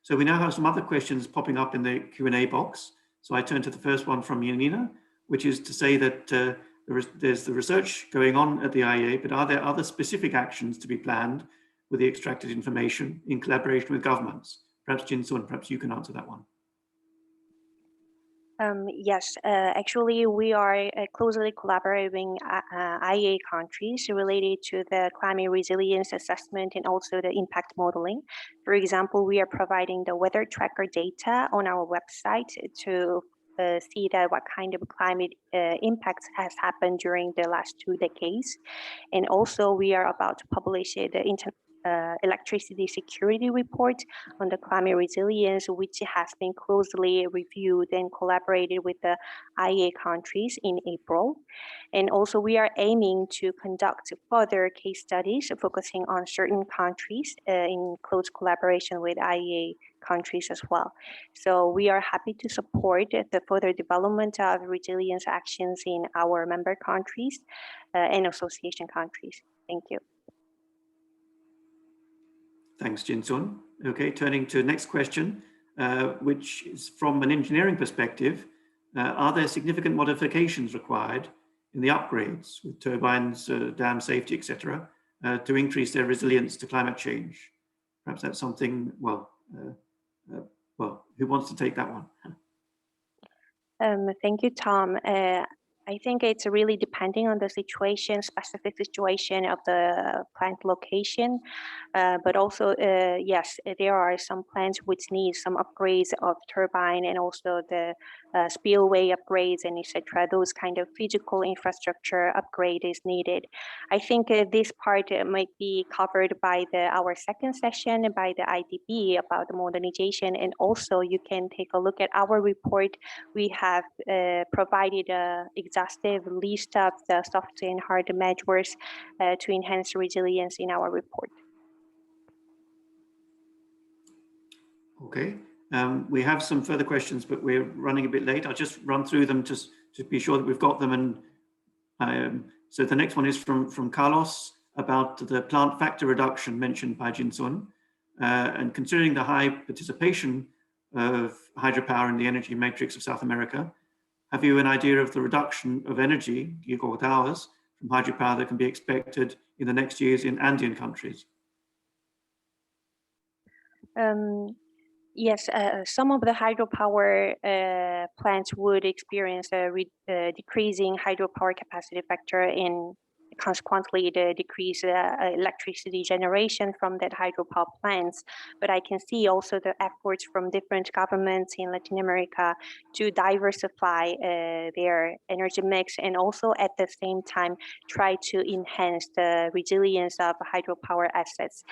So we now have some other questions popping up in the Q&A box. So I turn to the first one from Yanina, which is to say that the there's the research going on at the IEA, but are there other specific actions to be planned with the extracted information in collaboration with governments? Perhaps Jin-Sun, perhaps you can answer that one. Yes, actually, we are closely collaborating IEA countries related to the climate resilience assessment and also the impact modeling. For example, we are providing the weather tracker data on our website to see that what kind of climate impacts has happened during the last 2 decades. And also, we are about to publish the electricity security report on the climate resilience, which has been closely reviewed and collaborated with the IEA countries in April. And also we are aiming to conduct further case studies focusing on certain countries in close collaboration with IEA countries as well. So we are happy to support the further development of resilience actions in our member countries and association countries. Thank you. Thanks, Jin-Sun. Okay, turning to the next question, which is from an engineering perspective. Are there significant modifications required in the upgrades with turbines, dam safety, etc., to increase their resilience to climate change? Perhaps that's something, well, who wants to take that one? Thank you, Tom. I think it's really depending on the situation, specific situation of the plant location, but also, yes, there are some plants which need some upgrades of turbine and also the spillway upgrades and etc. Those kind of physical infrastructure upgrade is needed. I think this part might be covered by our second session by the IDB about the modernization, and also you can take a look at our report. We have provided an exhaustive list of the soft and hard measures to enhance resilience in our report. Okay, we have some further questions, but we're running a bit late. I'll just run through them just to be sure that we've got them. And so the next one is from Carlos about the plant factor reduction mentioned by Jin-Sun. And considering the high participation of hydropower in the energy matrix of South America, have you an idea of the reduction of energy, gigawatt hours, from hydropower that can be expected in the next years in Andean countries? Yes, some of the hydropower plants would experience a decreasing hydropower capacity factor, and consequently the decrease electricity generation from that hydropower plants. But I can see also the efforts from different governments in Latin America to diversify their energy mix, and also at the same time try to enhance the resilience of hydropower assets.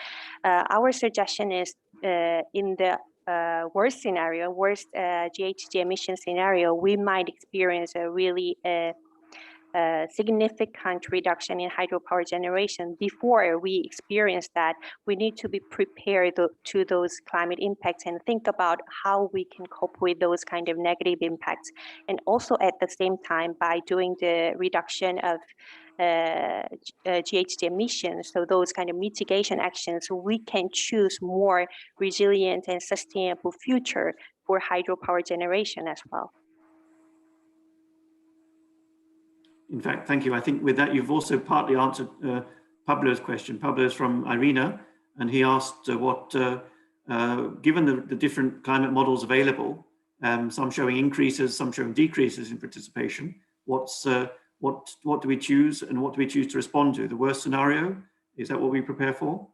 Our suggestion is in the worst scenario, GHG emission scenario, we might experience a really significant reduction in hydropower generation. Before we experience that, we need to be prepared to those climate impacts and think about how we can cope with those kind of negative impacts. And also at the same time, by doing the reduction of GHG emissions, so those kind of mitigation actions, we can choose more resilient and sustainable future for hydropower generation as well. In fact, thank you. I think with that, you've also partly answered Pablo's question. Pablo's from Irina, and he asked given the different climate models available, some showing increases, some showing decreases in participation, what do we choose, and what do we choose to respond to? The worst scenario, is that what we prepare for?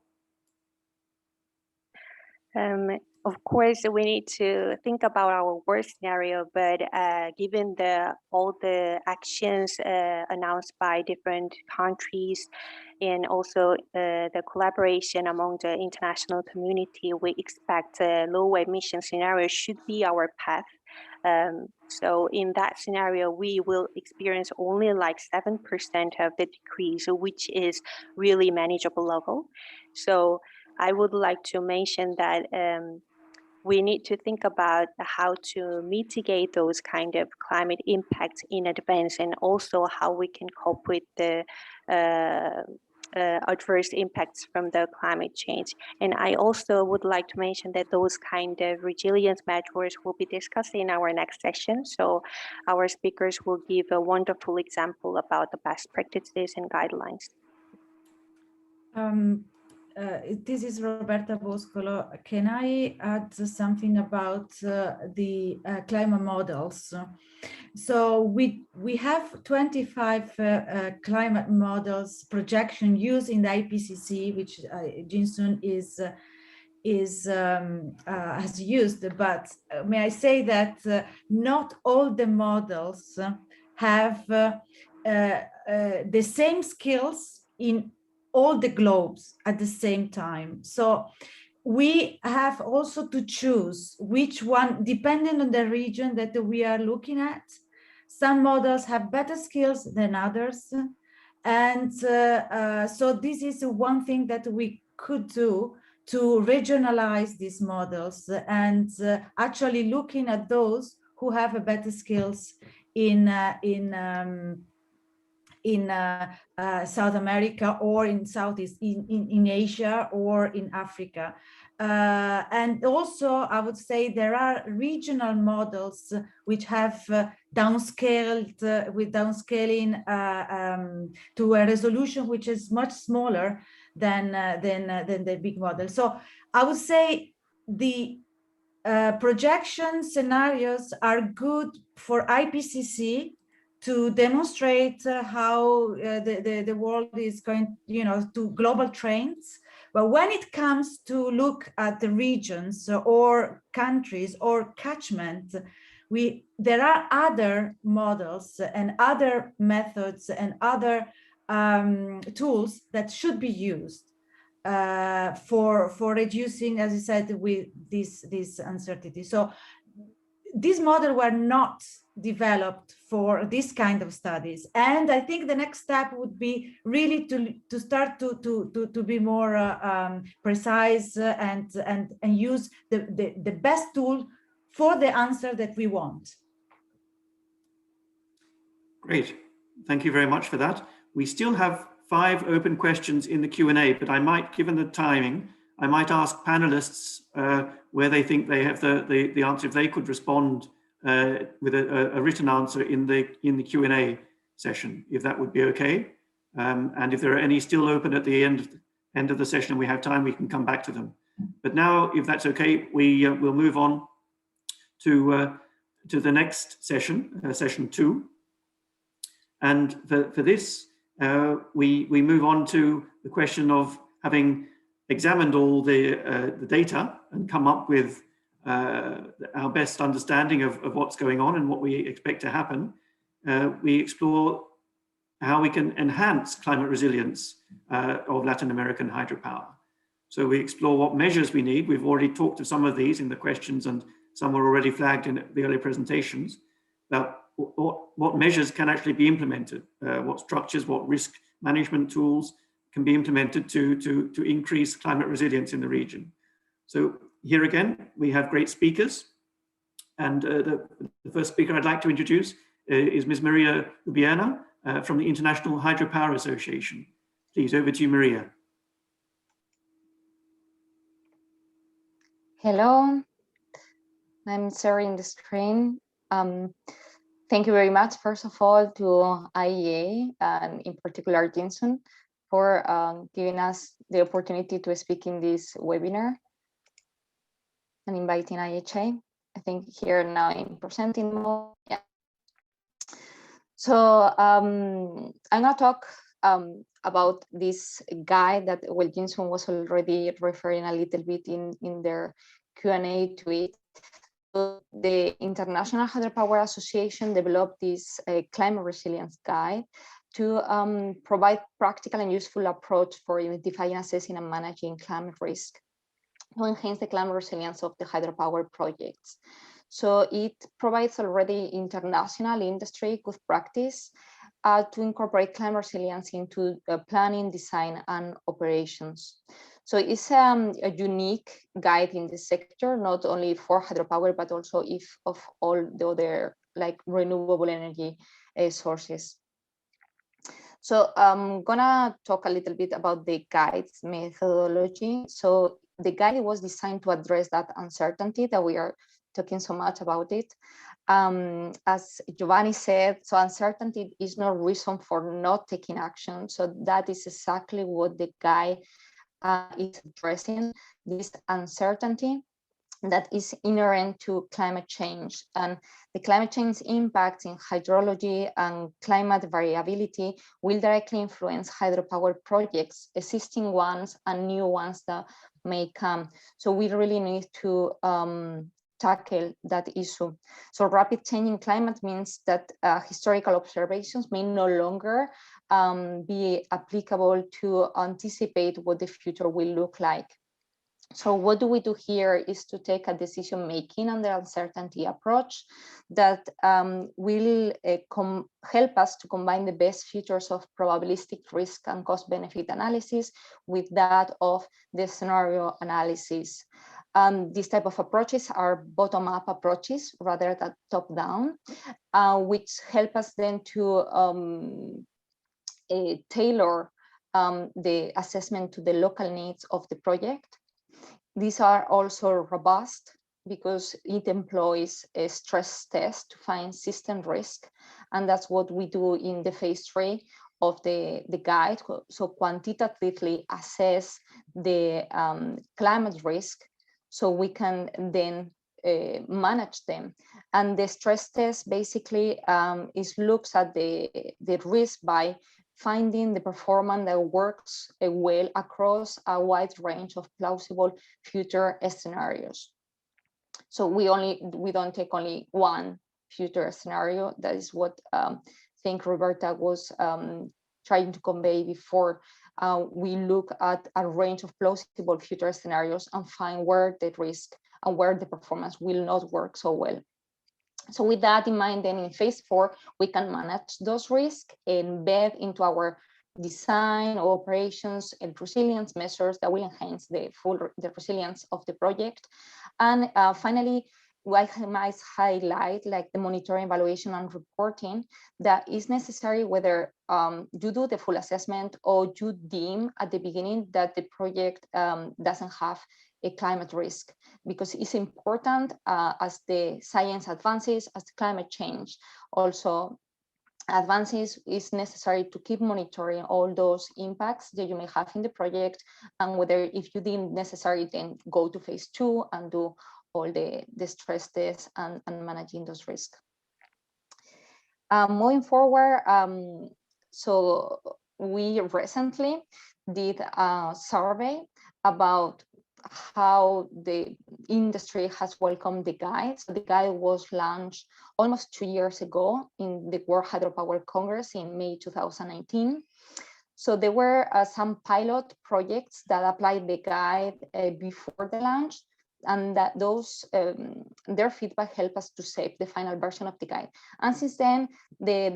Of course, we need to think about our worst scenario, but given all the actions announced by different countries, and also the collaboration among the international community, we expect a low emission scenario should be our path. So in that scenario, we will experience only like 7% of the decrease, which is really manageable level. So I would like to mention that we need to think about how to mitigate those kind of climate impacts in advance, and also how we can cope with the adverse impacts from the climate change. And I also would like to mention that those kind of resilience measures will be discussed in our next session. So our speakers will give a wonderful example about the best practices and guidelines. This is Roberta Boscolo. Can I add something about the climate models? So we have 25 climate models projection used in the IPCC, which Jinsun has used. But may I say that not all the models have the same skills in all the globes at the same time. So we have also to choose which one, depending on the region that we are looking at. Some models have better skills than others. And so this is one thing that we could do to regionalize these models and actually looking at those who have a better skills in South America or in Southeast, in Asia or in Africa. And also, I would say there are regional models which have downscaled with downscaling to a resolution which is much smaller than the big model. So I would say the projection scenarios are good for IPCC to demonstrate how the world is going, to global trends. But when it comes to look at the regions or countries or catchment, there are other models and other methods and other tools that should be used for reducing, as I said, with this uncertainty. So these models were not developed for this kind of studies, and I think the next step would be really to start to be more precise and use the best tool for the answer that we want. Great, thank you very much for that. We still have 5 open questions in the Q&A, but I might, given the timing, I might ask panelists where they think they have the answer, if they could respond with a written answer in the Q&A session, if that would be okay. And if there are any still open at the end of the session and we have time, we can come back to them. But now, if that's okay, we'll move on to the next session, session 2. And for this, we move on to the question of having examined all the data and come up with our best understanding of what's going on and what we expect to happen. We explore how we can enhance climate resilience of Latin American hydropower. So we explore what measures we need. We've already talked of some of these in the questions, and some were already flagged in the earlier presentations, about what measures can actually be implemented, what structures, what risk management tools can be implemented to increase climate resilience in the region. So here again, we have great speakers. And the first speaker I'd like to introduce is Ms. Maria Ubierna from the International Hydropower Association. Please, over to you, Maria. Hello, I'm sharing the screen. Thank you very much, first of all, to IEA and in particular Jinsun for giving us the opportunity to speak in this webinar and inviting IHA. I think here now in presenting mode. Yeah. So I'm gonna talk about this guide that Jinsun was already referring a little bit in their Q&A tweet. The International Hydropower Association developed this climate resilience guide to provide practical and useful approach for identifying, assessing, and managing climate risk to enhance the climate resilience of the hydropower projects. So it provides already international industry good practice to incorporate climate resilience into planning, design, and operations. So it's a unique guide in the sector, not only for hydropower, but also of all the other like renewable energy sources. So I'm gonna talk a little bit about the guide's methodology. So the guide was designed to address that uncertainty that we are talking so much about it. As Giovanni said, so uncertainty is no reason for not taking action. So that is exactly what the guide is addressing, this uncertainty that is inherent to climate change. And the climate change impacts in hydrology and climate variability will directly influence hydropower projects, existing ones and new ones that may come. So we really need to tackle that issue. So rapid changing climate means that historical observations may no longer be applicable to anticipate what the future will look like. So what do we do here is to take a decision making under uncertainty approach that will help us to combine the best features of probabilistic risk and cost benefit analysis with that of the scenario analysis. These type of approaches are bottom-up approaches rather than top-down, which help us then to tailor the assessment to the local needs of the project. These are also robust because it employs a stress test to find system risk. And that's what we do in the phase 3 of the guide. So quantitatively assess the climate risk so we can then manage them. And the stress test basically looks at the risk by finding the performance that works well across a wide range of plausible future scenarios. So we don't take only one future scenario. That is what I think Roberta was trying to convey before. We look at a range of plausible future scenarios and find where the risk and where the performance will not work so well. So with that in mind, then in phase 4, we can manage those risks, embed into our design, operations, and resilience measures that will enhance the resilience of the project. And finally, I might highlight like the monitoring, evaluation, and reporting that is necessary whether you do the full assessment or you deem at the beginning that the project doesn't have a climate risk, because it's important as the science advances, as climate change also advances, is necessary to keep monitoring all those impacts that you may have in the project, and whether if you deem necessary, then go to phase 2 and do all the stress tests and managing those risks. Moving forward, so we recently did a survey about how the industry has welcomed the guide. So the guide was launched almost 2 years ago in the World Hydropower Congress in May 2019. So there were some pilot projects that applied the guide before the launch, and that those their feedback helped us to shape the final version of the guide. And since then, there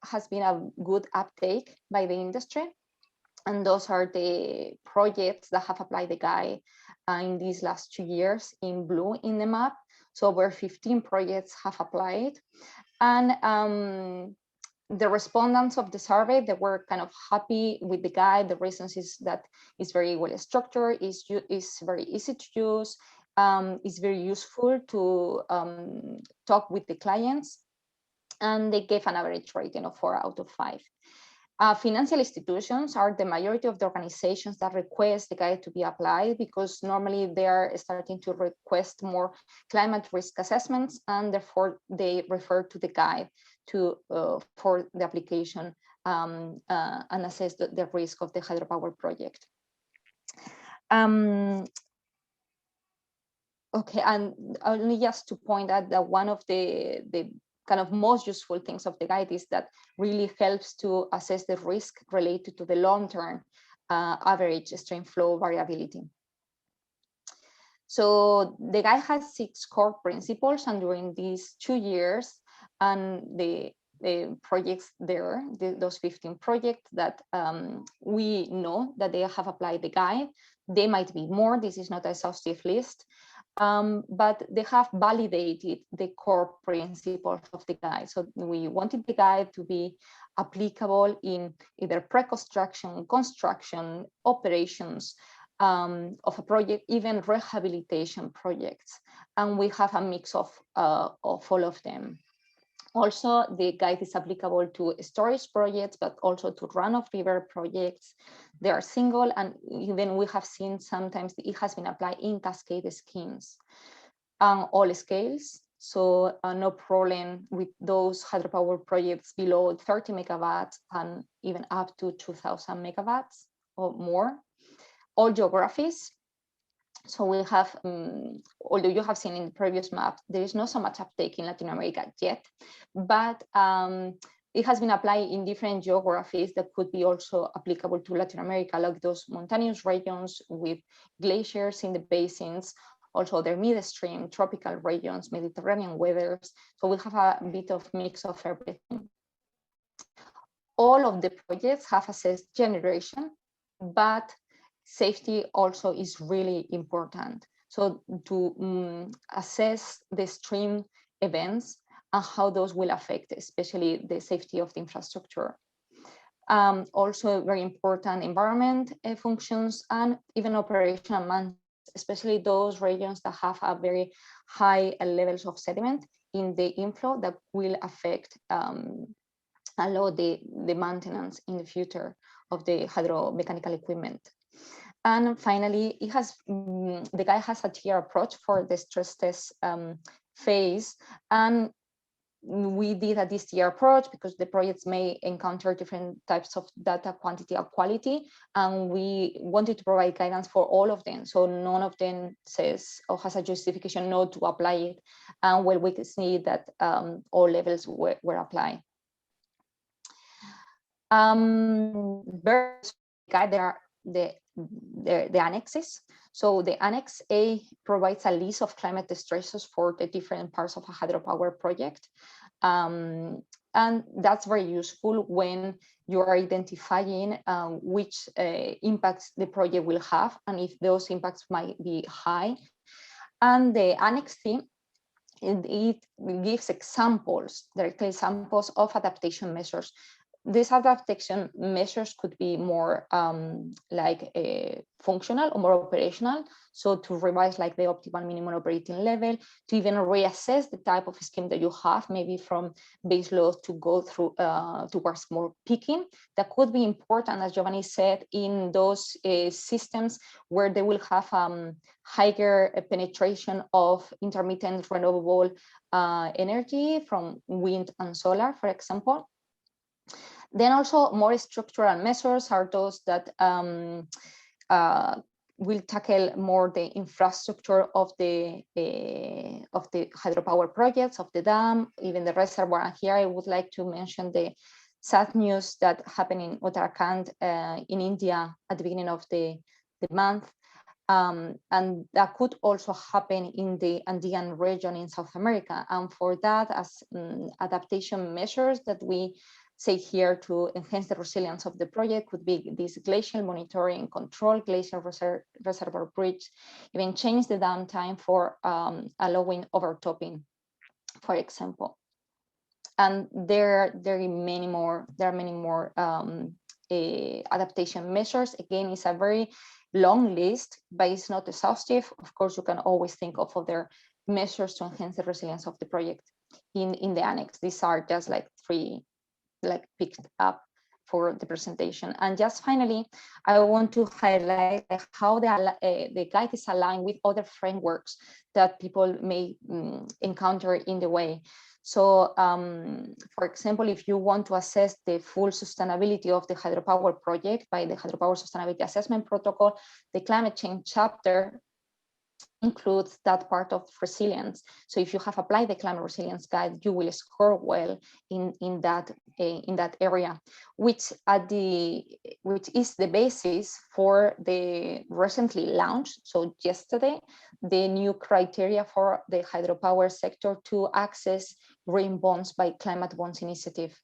has been a good uptake by the industry. And those are the projects that have applied the guide in these last 2 years in blue in the map. So over 15 projects have applied. And the respondents of the survey, they were kind of happy with the guide. The reasons is that it's very well structured, it's very easy to use, it's very useful to talk with the clients. And they gave an average rating of 4 out of 5. Financial institutions are the majority of the organizations that request the guide to be applied, because normally they are starting to request more climate risk assessments, and therefore they refer to the guide for the application and assess the risk of the hydropower project. Okay, and only just to point out that one of the kind of most useful things of the guide is that really helps to assess the risk related to the long-term average stream flow variability. So the guide has 6 core principles, and during these 2 years, and the projects there, those 15 projects that we know that they have applied the guide, they might be more. This is not an exhaustive list. but they have validated the core principles of the guide. So we wanted the guide to be applicable in either pre-construction, construction, operations of a project, even rehabilitation projects. And we have a mix of all of them. Also, the guide is applicable to storage projects, but also to run-of-river projects. They are single, and even we have seen sometimes it has been applied in cascade schemes on all scales. So no problem with those hydropower projects below 30 megawatts and even up to 2000 megawatts or more. All geographies. So we have, although you have seen in the previous map, there is not so much uptake in Latin America yet, but it has been applied in different geographies that could be also applicable to Latin America, like those mountainous regions with glaciers in the basins, also their midstream, tropical regions, Mediterranean weathers. So we have a bit of mix of everything. All of the projects have assessed generation, but safety also is really important. So to assess the stream events and how those will affect, especially the safety of the infrastructure. Also very important environment functions and even operational management, especially those regions that have a very high levels of sediment in the inflow that will affect a lot the maintenance in the future of the hydromechanical equipment. And finally, it has the guy has a tier approach for the stress test phase, and we did a this tier approach because the projects may encounter different types of data quantity or quality, and we wanted to provide guidance for all of them, so none of them says or has a justification not to apply it, and well, we can see that all levels were applied. There are the annexes. So the Annex A provides a list of climate stresses for the different parts of a hydropower project. And that's very useful when you are identifying which impacts the project will have and if those impacts might be high. And the Annex C, it gives examples, directly examples of adaptation measures. These adaptation measures could be more like functional or more operational. So to revise like the optimal minimum operating level, to even reassess the type of scheme that you have, maybe from base load to go through towards more peaking. That could be important, as Giovanni said, in those systems where they will have higher penetration of intermittent renewable energy from wind and solar, for example. Then also more structural measures are those that will tackle more the infrastructure of the hydropower projects, of the dam, even the reservoir. And here I would like to mention the sad news that happened in Uttarakhand in India at the beginning of the month. And that could also happen in the Andean region in South America. And for that, as adaptation measures that we say here to enhance the resilience of the project could be this glacial monitoring, control glacial reservoir bridge, even change the downtime for allowing overtopping, for example. And there are many more adaptation measures. Again, it's a very long list, but it's not exhaustive. Of course, you can always think of other measures to enhance the resilience of the project in the annex. These are just like three picked up for the presentation. And just finally, I want to highlight how the guide is aligned with other frameworks that people may encounter in the way. So, for example, if you want to assess the full sustainability of the hydropower project by the Hydropower Sustainability Assessment Protocol, the climate change chapter includes that part of resilience. So if you have applied the climate resilience guide, you will score well in that area, which is the basis for the recently launched, so yesterday, the new criteria for the hydropower sector to access green bonds by Climate Bonds Initiative.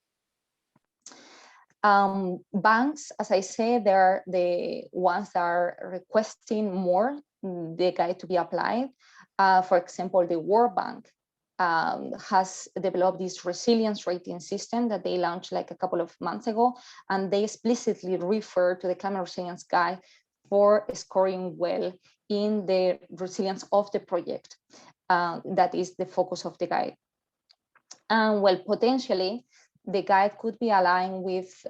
Banks, as I said, they're the ones that are requesting more the guide to be applied. For example, the World Bank has developed this resilience rating system that they launched like a couple of months ago, and they explicitly refer to the climate resilience guide for scoring well in the resilience of the project. That is the focus of the guide. And well, potentially the guide could be aligned with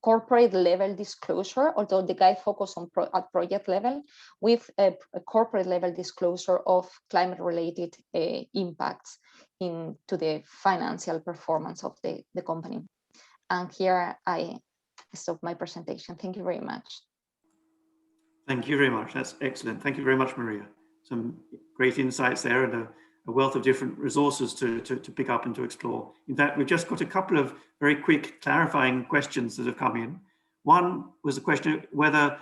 corporate level disclosure, although the guide focuses on at project level, with a corporate level disclosure of climate related impacts into the financial performance of the company. And here I stop my presentation. Thank you very much. Thank you very much. That's excellent. Thank you very much, Maria. Some great insights there and a wealth of different resources to pick up and to explore. In fact, we've just got a couple of very quick clarifying questions that have come in. One was the question of whether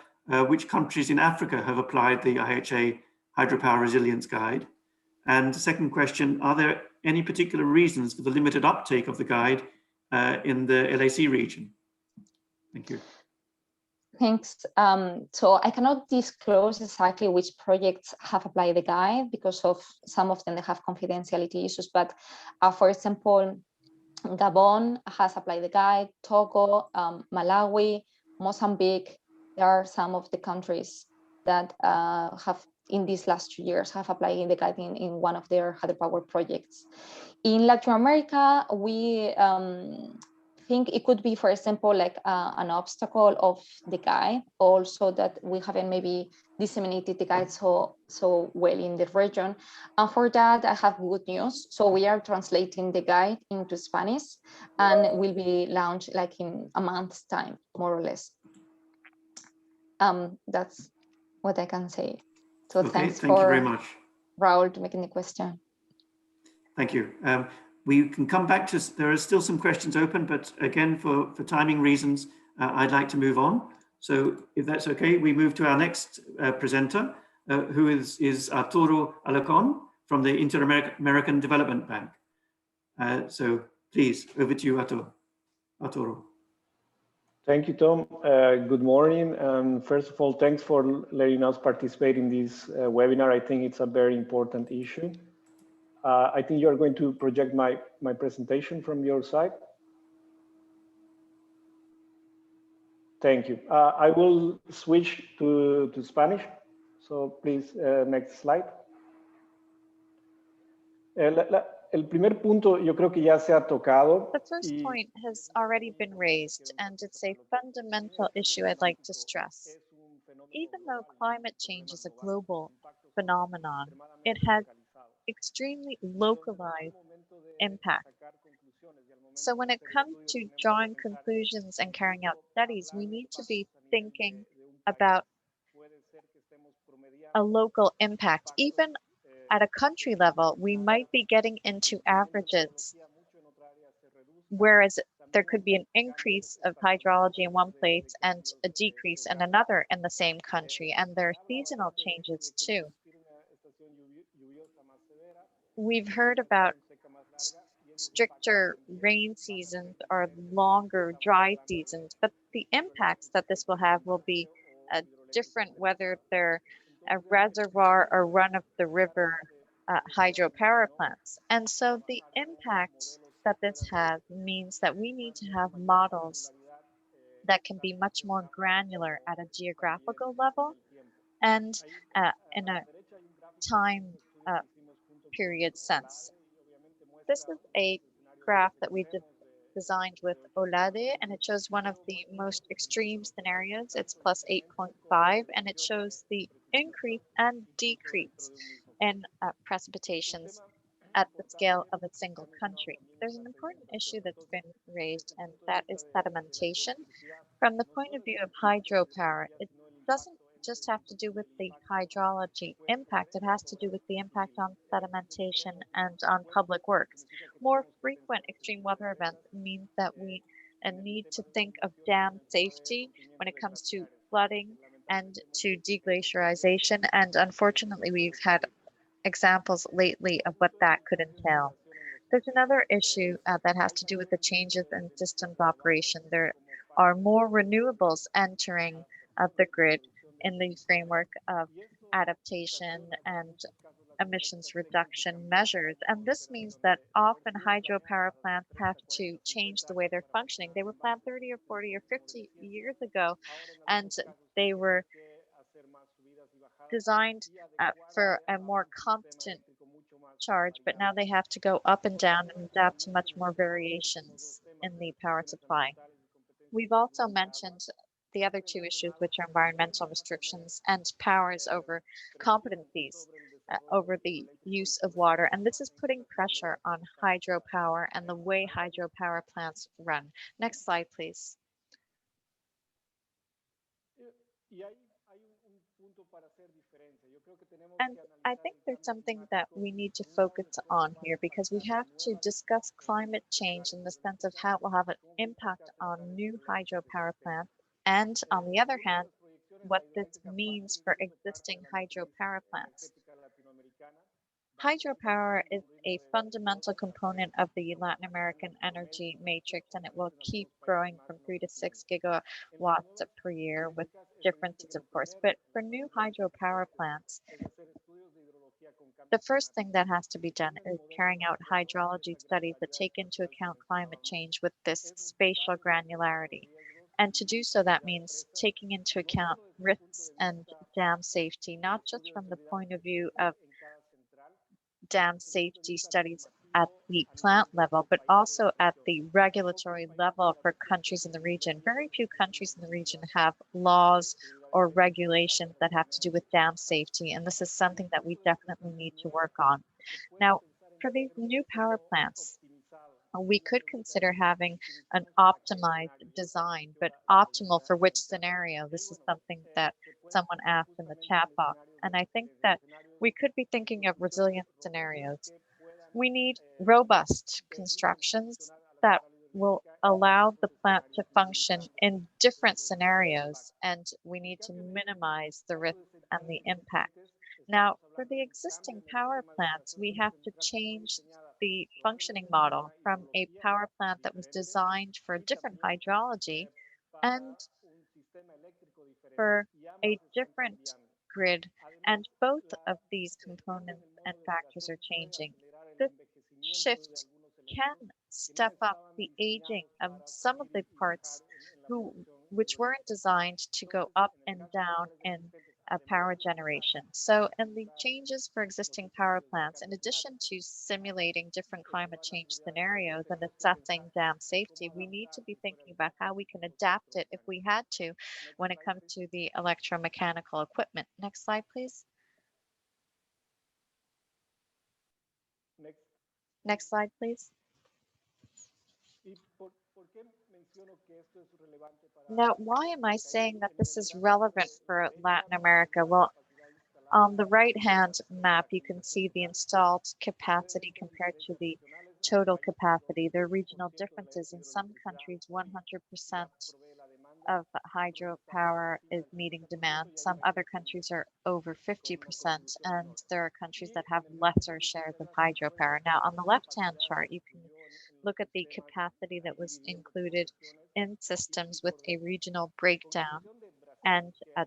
which countries in Africa have applied the IHA Hydropower Resilience Guide. And the second question, are there any particular reasons for the limited uptake of the guide in the LAC region? Thank you. Thanks. So I cannot disclose exactly which projects have applied the guide because of some of them that have confidentiality issues. But for example, Gabon has applied the guide, Togo, Malawi, Mozambique. There are some of the countries that have in these last 2 years have applied in the guide in one of their hydropower projects. In Latin America, we think it could be, for example, like an obstacle of the guide, also that we haven't maybe disseminated the guide so well in the region. And for that, I have good news. So we are translating the guide into Spanish and will be launched like in a month's time, more or less. That's what I can say. So okay, thank you very much, Raul, to making the question. Thank you. We can come back to, there are still some questions open, but again, for timing reasons, I'd like to move on. So if that's okay, we move to our next presenter, who is Arturo Alarcón from the Inter-American Development Bank. So please, over to you, Arturo. Thank you, Tom. Good morning. First of all, thanks for letting us participate in this webinar. I think it's a very important issue. I think you're going to project my presentation from your side. Thank you. I will switch to Spanish. So please, next slide. El primer punto yo creo que ya se ha tocado. The first point has already been raised, and it's a fundamental issue I'd like to stress. Even though climate change is a global phenomenon, it has extremely localized impact. So when it comes to drawing conclusions and carrying out studies, we need to be thinking about a local impact. Even at a country level, we might be getting into averages, whereas there could be an increase of hydrology in one place and a decrease in another in the same country, and there are seasonal changes too. We've heard about stricter rain seasons or longer dry seasons, but the impacts that this will have will be different whether they're a reservoir or run-of-the-river hydropower plants. And so the impact that this has means that we need to have models that can be much more granular at a geographical level and in a time period sense. This is a graph that we designed with Olade, and it shows one of the most extreme scenarios. It's plus 8.5, and it shows the increase and decrease in precipitations at the scale of a single country. There's an important issue that's been raised, and that is sedimentation. From the point of view of hydropower, it doesn't just have to do with the hydrology impact, it has to do with the impact on sedimentation and on public works. More frequent extreme weather events means that we need to think of dam safety when it comes to flooding and to deglaciarization, and unfortunately we've had examples lately of what that could entail. There's another issue that has to do with the changes in systems operation. There are more renewables entering the grid in the framework of adaptation and emissions reduction measures. And this means that often hydropower plants have to change the way they're functioning. They were planned 30 or 40 or 50 years ago, and they were designed for a more constant charge, but now they have to go up and down and adapt to much more variations in the power supply. We've also mentioned the other two issues, which are environmental restrictions and powers over competencies over the use of water. And this is putting pressure on hydropower and the way hydropower plants run. Next slide, please. And I think there's something that we need to focus on here, because we have to discuss climate change in the sense of how it will have an impact on new hydropower plants, and on the other hand, what this means for existing hydropower plants. Hydropower is a fundamental component of the Latin American energy matrix, and it will keep growing from 3 to 6 gigawatts per year, with differences, of course. But for new hydropower plants, the first thing that has to be done is carrying out hydrology studies that take into account climate change with this spatial granularity. And to do so, that means taking into account risks and dam safety, not just from the point of view of dam safety studies at the plant level, but also at the regulatory level for countries in the region. Very few countries in the region have laws or regulations that have to do with dam safety, and this is something that we definitely need to work on. Now, for these new power plants, we could consider having an optimized design, but optimal for which scenario? This is something that someone asked in the chat box, and I think that we could be thinking of resilient scenarios. We need robust constructions that will allow the plant to function in different scenarios, and we need to minimize the risks and the impact. Now, for the existing power plants, we have to change the functioning model from a power plant that was designed for a different hydrology and for a different grid. And both of these components and factors are changing. This shift can step up the aging of some of the parts which weren't designed to go up and down in power generation. So, in the changes for existing power plants, in addition to simulating different climate change scenarios and assessing dam safety, we need to be thinking about how we can adapt it if we had to when it comes to the electromechanical equipment. Next slide, please. Next slide, please. Now, why am I saying that this is relevant for Latin America? Well, on the right-hand map, you can see the installed capacity compared to the total capacity. There are regional differences. In some countries, 100% of hydropower is meeting demand. Some other countries are over 50%, and there are countries that have lesser shares of hydropower. Now, on the left-hand chart, you can look at the capacity that was included in systems with a regional breakdown and a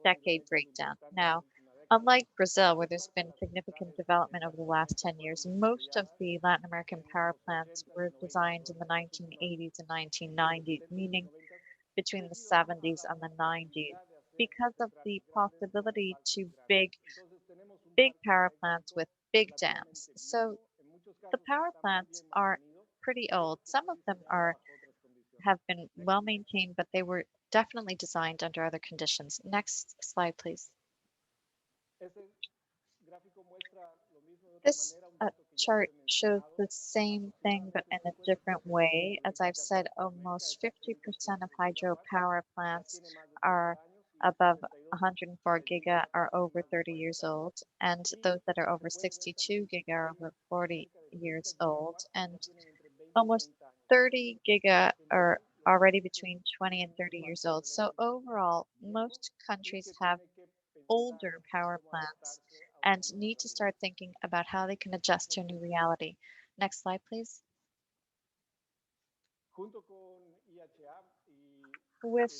decade breakdown. Now, unlike Brazil, where there's been significant development over the last 10 years, most of the Latin American power plants were designed in the 1980s and 1990s, meaning between the 70s and the 90s, because of the possibility to big power plants with big dams. So the power plants are pretty old. Some of them have been well maintained, but they were definitely designed under other conditions. Next slide, please. This chart shows the same thing, but in a different way. As I've said, almost 50% of hydropower plants are above 104 giga are over 30 years old, and those that are over 62 giga are over 40 years old, and almost 30 giga are already between 20 and 30 years old. So overall, most countries have older power plants and need to start thinking about how they can adjust to a new reality. Next slide, please. With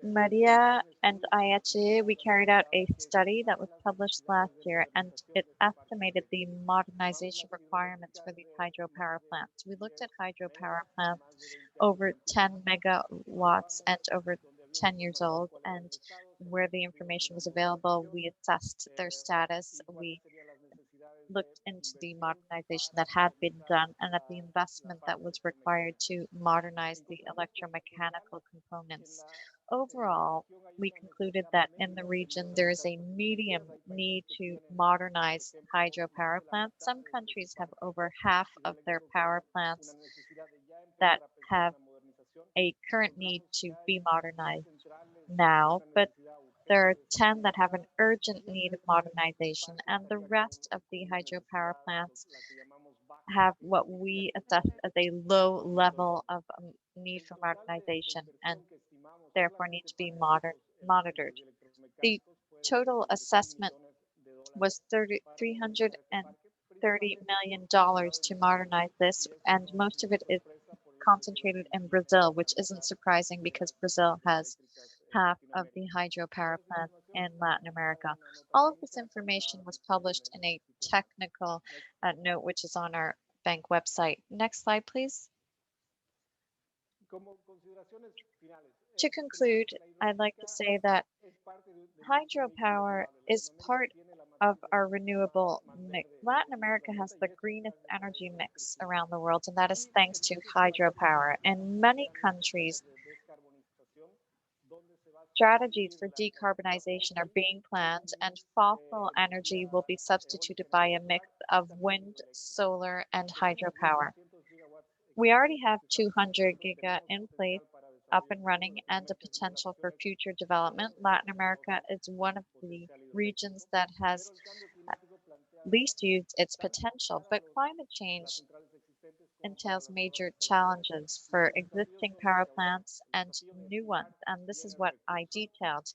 Maria and IHE, we carried out a study that was published last year, and it estimated the modernization requirements for these hydropower plants. We looked at hydropower plants over 10 megawatts and over 10 years old, and where the information was available, we assessed their status. We looked into the modernization that had been done and at the investment that was required to modernize the electromechanical components. Overall, we concluded that in the region there is a medium need to modernize hydropower plants. Some countries have over half of their power plants that have a current need to be modernized now, but there are 10 that have an urgent need of modernization, and the rest of the hydropower plants have what we assess as a low level of need for modernization and therefore need to be monitored. The total assessment was $330 million to modernize this, and most of it is concentrated in Brazil, which isn't surprising because Brazil has half of the hydropower plants in Latin America. All of this information was published in a technical note, which is on our bank website. Next slide, please. To conclude, I'd like to say that hydropower is part of our renewable mix. Latin America has the greenest energy mix around the world, and that is thanks to hydropower. In many countries, strategies for decarbonization are being planned, and fossil energy will be substituted by a mix of wind, solar, and hydropower. We already have 200 giga in place, up and running, and a potential for future development. Latin America is one of the regions that has least used its potential, but climate change entails major challenges for existing power plants and new ones, and this is what I detailed.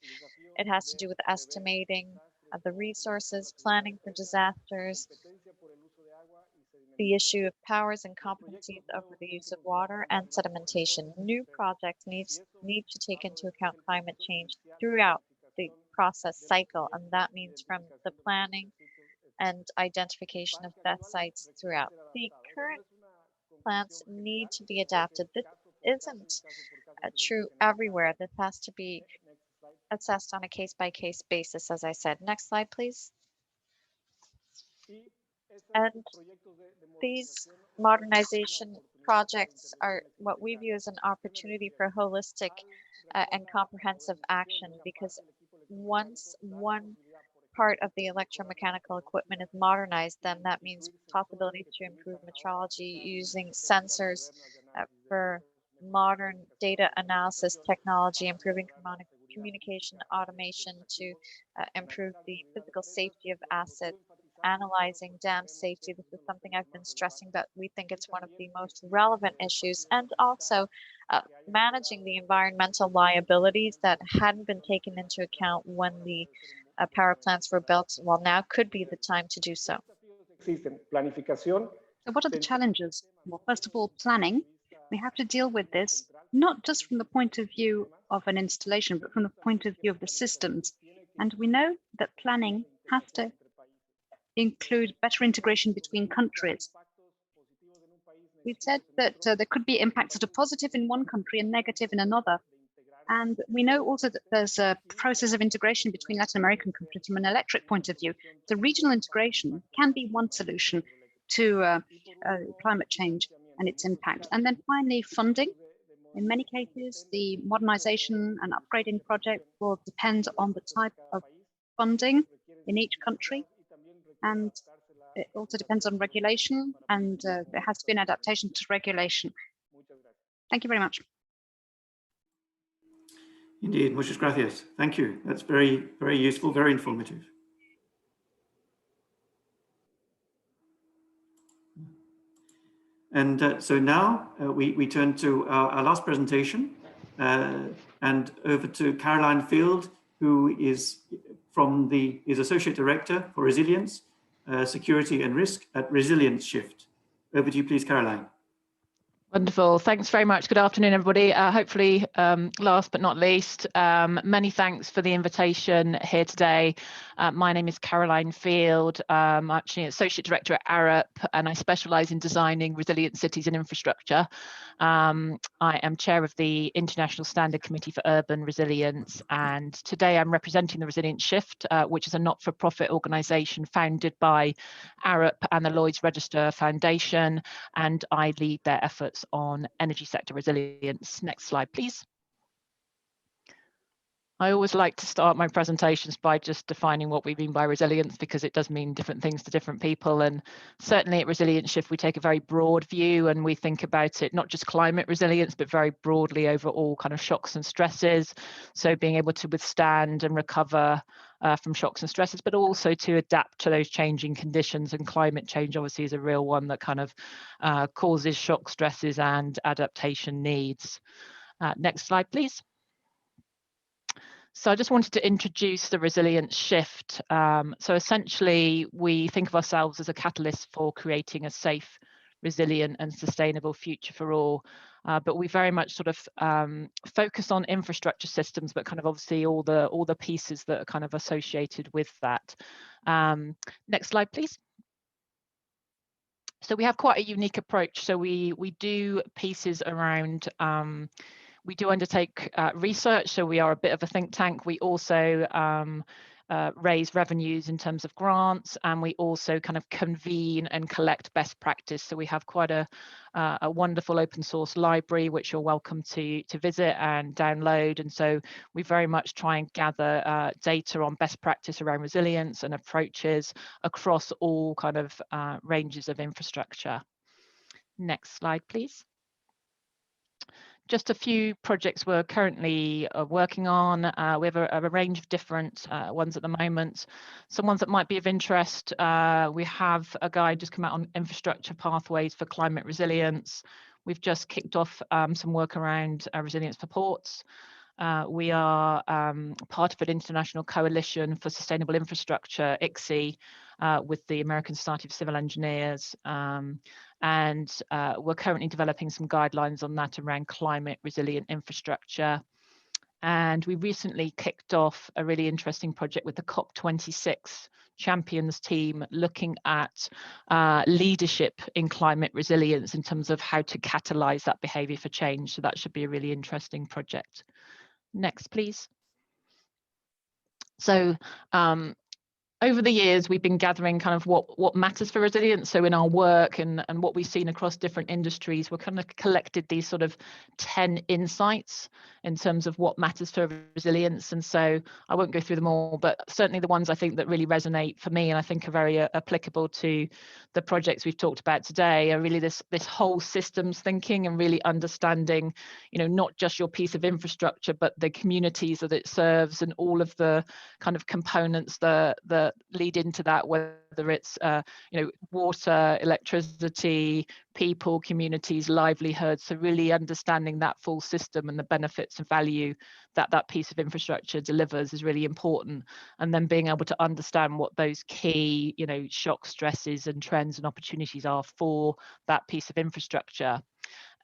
It has to do with estimating of the resources, planning for disasters, the issue of powers and competencies over the use of water, and sedimentation. New projects need to take into account climate change throughout the process cycle, and that means from the planning and identification of best sites throughout. The current plants need to be adapted. This isn't true everywhere. This has to be assessed on a case-by-case basis, as I said. Next slide, please. And these modernization projects are what we view as an opportunity for holistic and comprehensive action, because once one part of the electromechanical equipment is modernized, then that means possibilities to improve metrology using sensors for modern data analysis technology, improving communication automation to improve the physical safety of assets, analyzing dam safety. This is something I've been stressing, but we think it's one of the most relevant issues, and also managing the environmental liabilities that hadn't been taken into account when the power plants were built. Well, now could be the time to do so. So what are the challenges? Well, first of all, planning. We have to deal with this, not just from the point of view of an installation, but from the point of view of the systems. And we know that planning has to include better integration between countries. We've said that there could be impacts that are positive in one country and negative in another. And we know also that there's a process of integration between Latin American countries from an electric point of view. So regional integration can be one solution to climate change and its impact. And then finally, funding. In many cases, the modernization and upgrading project will depend on the type of funding in each country. And it also depends on regulation, and there has to be an adaptation to regulation. Thank you very much. Indeed, muchas gracias. Thank you. That's very, very useful, very informative. And so now we turn to our last presentation and over to Caroline Field, who is Associate Director for Resilience, Security and Risk at Resilience Shift. Over to you, please, Caroline. Wonderful. Thanks very much. Good afternoon, everybody. Hopefully, last but not least, many thanks for the invitation here today. My name is Caroline Field. I'm actually Associate Director at Arup, and I specialise in designing resilient cities and infrastructure. I am Chair of the International Standard Committee for Urban Resilience, and today I'm representing the Resilient Shift, which is a not-for-profit organisation founded by Arup and the Lloyd's Register Foundation, and I lead their efforts on energy sector resilience. Next slide, please. I always like to start my presentations by just defining what we mean by resilience, because it does mean different things to different people. And certainly at Resilient Shift, we take a very broad view and we think about it, not just climate resilience, but very broadly over all kind of shocks and stresses. So being able to withstand and recover from shocks and stresses, but also to adapt to those changing conditions. And climate change obviously is a real one that kind of causes shock, stresses and adaptation needs. Next slide, please. So I just wanted to introduce the Resilience Shift. So essentially, we think of ourselves as a catalyst for creating a safe, resilient and sustainable future for all. But we very much sort of focus on infrastructure systems, but kind of obviously all the pieces that are kind of associated with that. Next slide, please. So we have quite a unique approach. So we do pieces around we do undertake research, so we are a bit of a think tank. We also raise revenues in terms of grants, and we also kind of convene and collect best practice. So we have quite a wonderful open source library, which you're welcome to visit and download. And so we very much try and gather data on best practice around resilience and approaches across all kind of ranges of infrastructure. Next slide, please. Just a few projects we're currently working on. We have a range of different ones at the moment. Some ones that might be of interest. We have a guide just come out on infrastructure pathways for climate resilience. We've just kicked off some work around resilience for ports. We are part of an international coalition for sustainable infrastructure, ICSI, with the American Society of Civil Engineers. And we're currently developing some guidelines on that around climate resilient infrastructure. And we recently kicked off a really interesting project with the COP26 champions team, looking at leadership in climate resilience in terms of how to catalyze that behavior for change. So that should be a really interesting project. Next, please. So over the years, we've been gathering kind of what matters for resilience. So in our work and what we've seen across different industries, we're kind of collected these sort of 10 insights in terms of what matters for resilience. And so I won't go through them all, but certainly the ones I think that really resonate for me and I think are very applicable to the projects we've talked about today are really this whole systems thinking and really understanding, you know, not just your piece of infrastructure, but the communities that it serves and all of the kind of components that lead into that, whether it's you know, water, electricity, people, communities, livelihoods. So really understanding that full system and the benefits and value that that piece of infrastructure delivers is really important. And then being able to understand what those key, you know, shock, stresses and trends and opportunities are for that piece of infrastructure.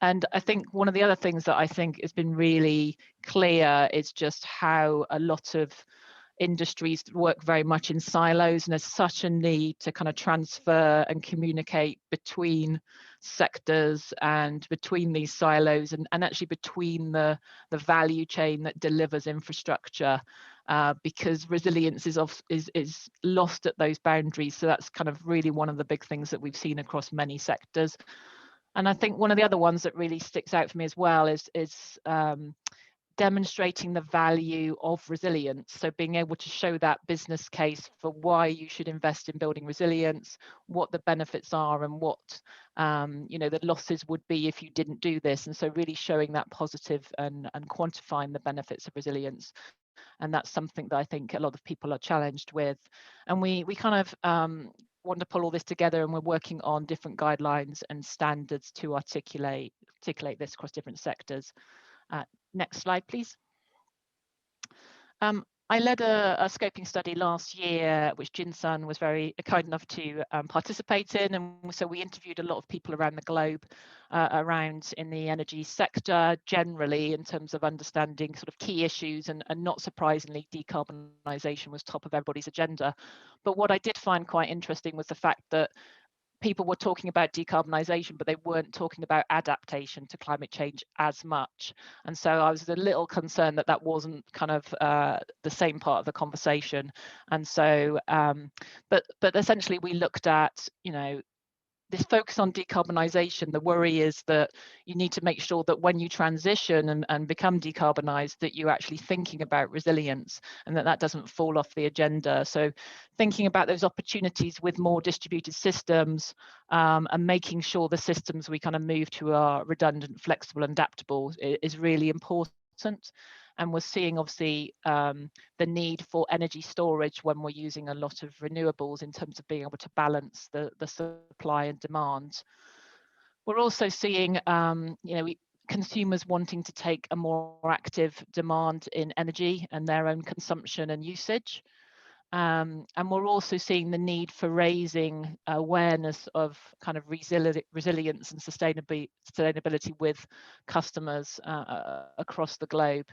And I think one of the other things that I think has been really clear is just how a lot of industries work very much in silos, and there's such a need to kind of transfer and communicate between sectors and between these silos and actually between the value chain that delivers infrastructure, because resilience is lost at those boundaries. So that's kind of really one of the big things that we've seen across many sectors. And I think one of the other ones that really sticks out for me as well is demonstrating the value of resilience. So being able to show that business case for why you should invest in building resilience, what the benefits are and what you know, the losses would be if you didn't do this. And so really showing that positive and quantifying the benefits of resilience. And that's something that I think a lot of people are challenged with. And we kind of want to pull all this together, and we're working on different guidelines and standards to articulate this across different sectors. Next slide, please. I led a scoping study last year, which Jin-san was very kind enough to participate in. And so we interviewed a lot of people around the globe around in the energy sector generally in terms of understanding sort of key issues, and not surprisingly, decarbonisation was top of everybody's agenda. But what I did find quite interesting was the fact that people were talking about decarbonisation, but they weren't talking about adaptation to climate change as much. And so I was a little concerned that that wasn't kind of the same part of the conversation. And so, but essentially we looked at, you know, this focus on decarbonisation. The worry is that you need to make sure that when you transition and become decarbonised, that you're actually thinking about resilience, and that doesn't fall off the agenda. So thinking about those opportunities with more distributed systems, and making sure the systems we kind of move to are redundant, flexible, and adaptable is really important. And we're seeing obviously the need for energy storage when we're using a lot of renewables in terms of being able to balance the supply and demand. We're also seeing consumers wanting to take a more active demand in energy and their own consumption and usage. And we're also seeing the need for raising awareness of kind of resilience and sustainability with customers across the globe.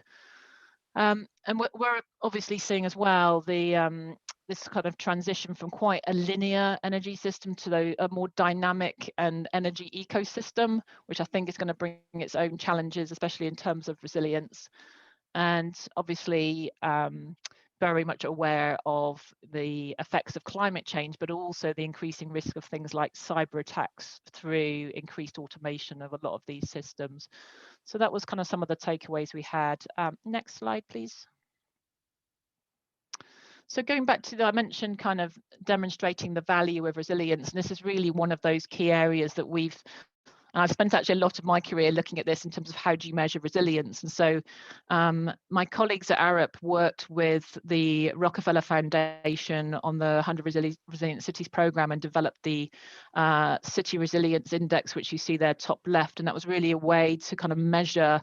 And we're obviously seeing as well the this kind of transition from quite a linear energy system to a more dynamic and energy ecosystem, which I think is going to bring its own challenges, especially in terms of resilience. And obviously very much aware of the effects of climate change, but also the increasing risk of things like cyber attacks through increased automation of a lot of these systems. So that was kind of some of the takeaways we had. Next slide, please. So going back to I mentioned kind of demonstrating the value of resilience, and this is really one of those key areas that I've spent actually a lot of my career looking at this in terms of how do you measure resilience. And so my colleagues at Arup worked with the Rockefeller Foundation on the 100 Resilient Cities program and developed the City Resilience Index, which you see there top left. And that was really a way to kind of measure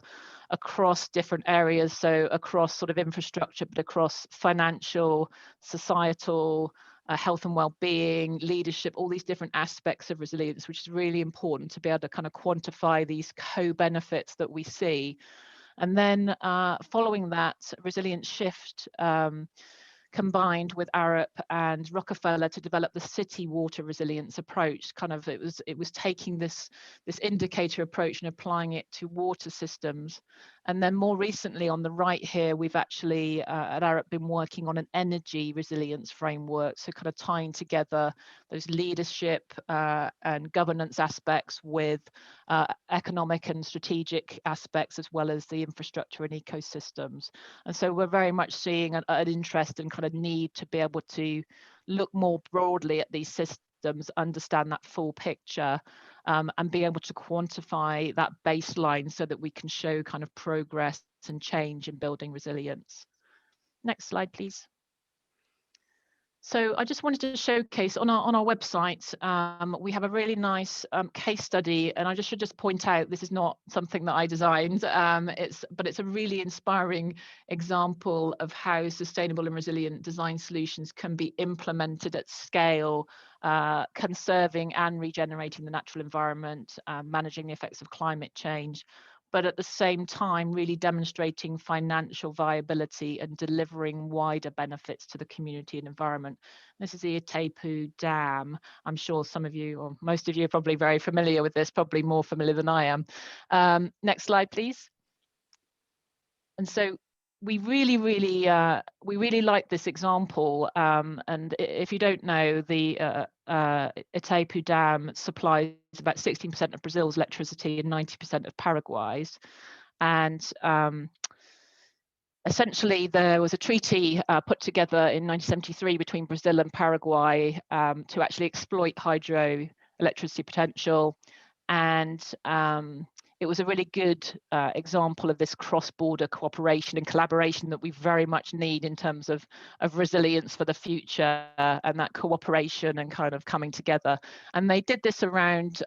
across different areas, so across sort of infrastructure, but across financial, societal, health and well-being, leadership, all these different aspects of resilience, which is really important to be able to kind of quantify these co-benefits that we see. And then following that, Resilience Shift combined with Arup and Rockefeller to develop the city water resilience approach. Kind of it was taking this indicator approach and applying it to water systems. And then more recently on the right here, we've actually at Arup been working on an energy resilience framework. So kind of tying together those leadership and governance aspects with economic and strategic aspects, as well as the infrastructure and ecosystems. And so we're very much seeing an interest and kind of need to be able to look more broadly at these systems, understand that full picture, and be able to quantify that baseline so that we can show kind of progress and change in building resilience. Next slide, please. So I just wanted to showcase on our website, we have a really nice case study, and I should just point out this is not something that I designed, but it's a really inspiring example of how sustainable and resilient design solutions can be implemented at scale, conserving and regenerating the natural environment, managing the effects of climate change, but at the same time really demonstrating financial viability and delivering wider benefits to the community and environment. This is the Hydropower Dam. I'm sure some of you, or most of you, are probably very familiar with this, probably more familiar than I am. Next slide, please. And so we really like this example. And if you don't know, the Hydropower Dam supplies about 16% of Brazil's electricity and 90% of Paraguay's. And essentially, there was a treaty put together in 1973 between Brazil and Paraguay to actually exploit hydroelectricity potential. And it was a really good example of this cross-border cooperation and collaboration that we very much need in terms of resilience for the future, and that cooperation and kind of coming together. And they did this around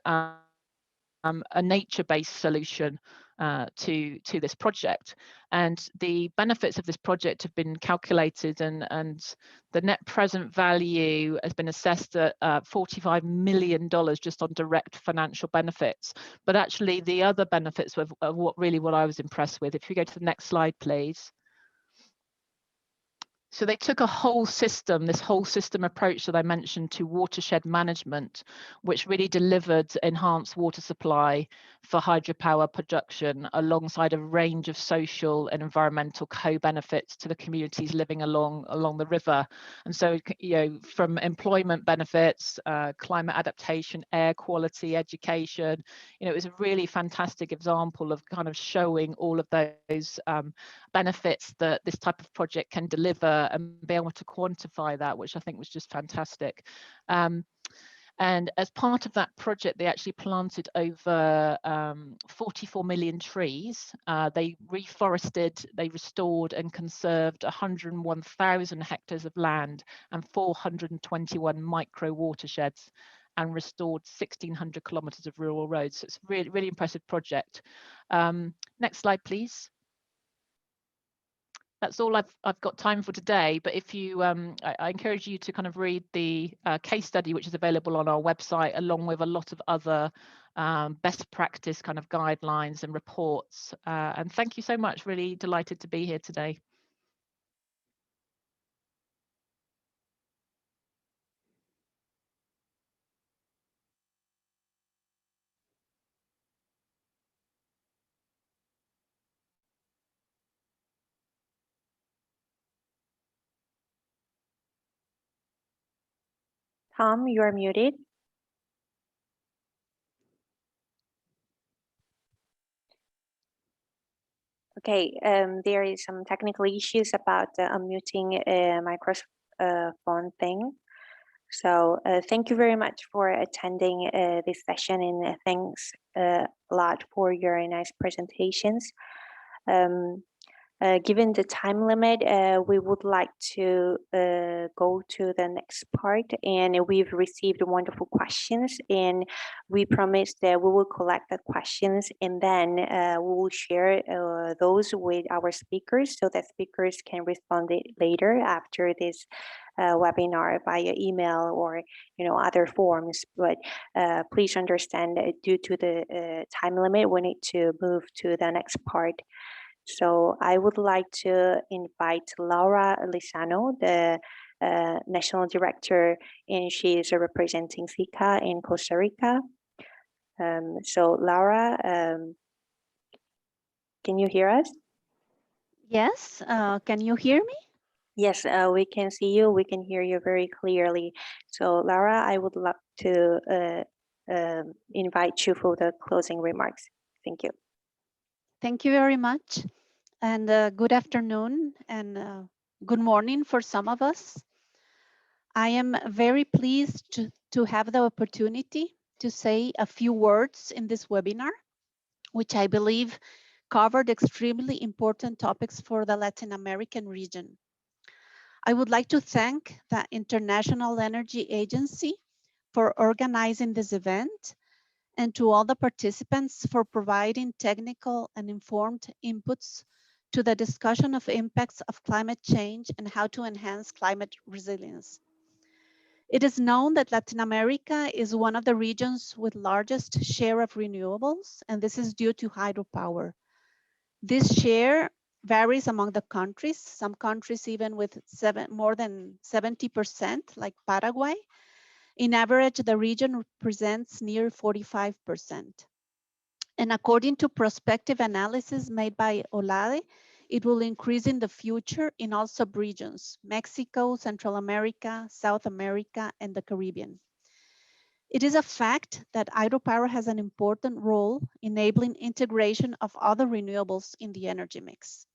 a nature-based solution to this project. And the benefits of this project have been calculated, and the net present value has been assessed at $45 million just on direct financial benefits. But actually the other benefits of what I was impressed with, if you go to the next slide, please. So they took this whole system approach that I mentioned to watershed management, which really delivered enhanced water supply for hydropower production alongside a range of social and environmental co-benefits to the communities living along the river. And so, from employment benefits, climate adaptation, air quality, education, it was a really fantastic example of kind of showing all of those benefits that this type of project can deliver and be able to quantify that, which I think was just fantastic. And as part of that project, they actually planted over 44 million trees. They reforested, they restored and conserved 101,000 hectares of land and 421 micro watersheds, and restored 1,600 kilometers of rural roads. So it's a really, really impressive project. Next slide, please. That's all I've got time for today, but if you, I encourage you to kind of read the case study, which is available on our website, along with a lot of other best practice kind of guidelines and reports. And thank you so much, really delighted to be here today. Tom, you are muted. Okay, there is some technical issues about unmuting microphone thing. So thank you very much for attending this session, and thanks a lot for your nice presentations. Given the time limit, we would like to go to the next part, and we've received wonderful questions, and we promise that we will collect the questions, and then we will share those with our speakers so that speakers can respond later after this webinar via email or other forms. But please understand that due to the time limit, we need to move to the next part. So I would like to invite Laura Lizano, the National Director, and she is representing SICA in Costa Rica. So Laura, can you hear us? Yes, can you hear me? Yes, we can see you, we can hear you very clearly. So Laura, I would love to invite you for the closing remarks. Thank you. Thank you very much. And good afternoon and good morning for some of us. I am very pleased to have the opportunity to say a few words in this webinar, which I believe covered extremely important topics for the Latin American region. I would like to thank the International Energy Agency for organizing this event, and to all the participants for providing technical and informed inputs to the discussion of impacts of climate change and how to enhance climate resilience. It is known that Latin America is one of the regions with largest share of renewables, and this is due to hydropower. This share varies among the countries, some countries even with more than 70%, like Paraguay. In average, the region represents near 45%. And according to prospective analysis made by OLADE, it will increase in the future in all subregions: Mexico, Central America, South America, and the Caribbean. It is a fact that hydropower has an important role enabling integration of other renewables in the energy mix.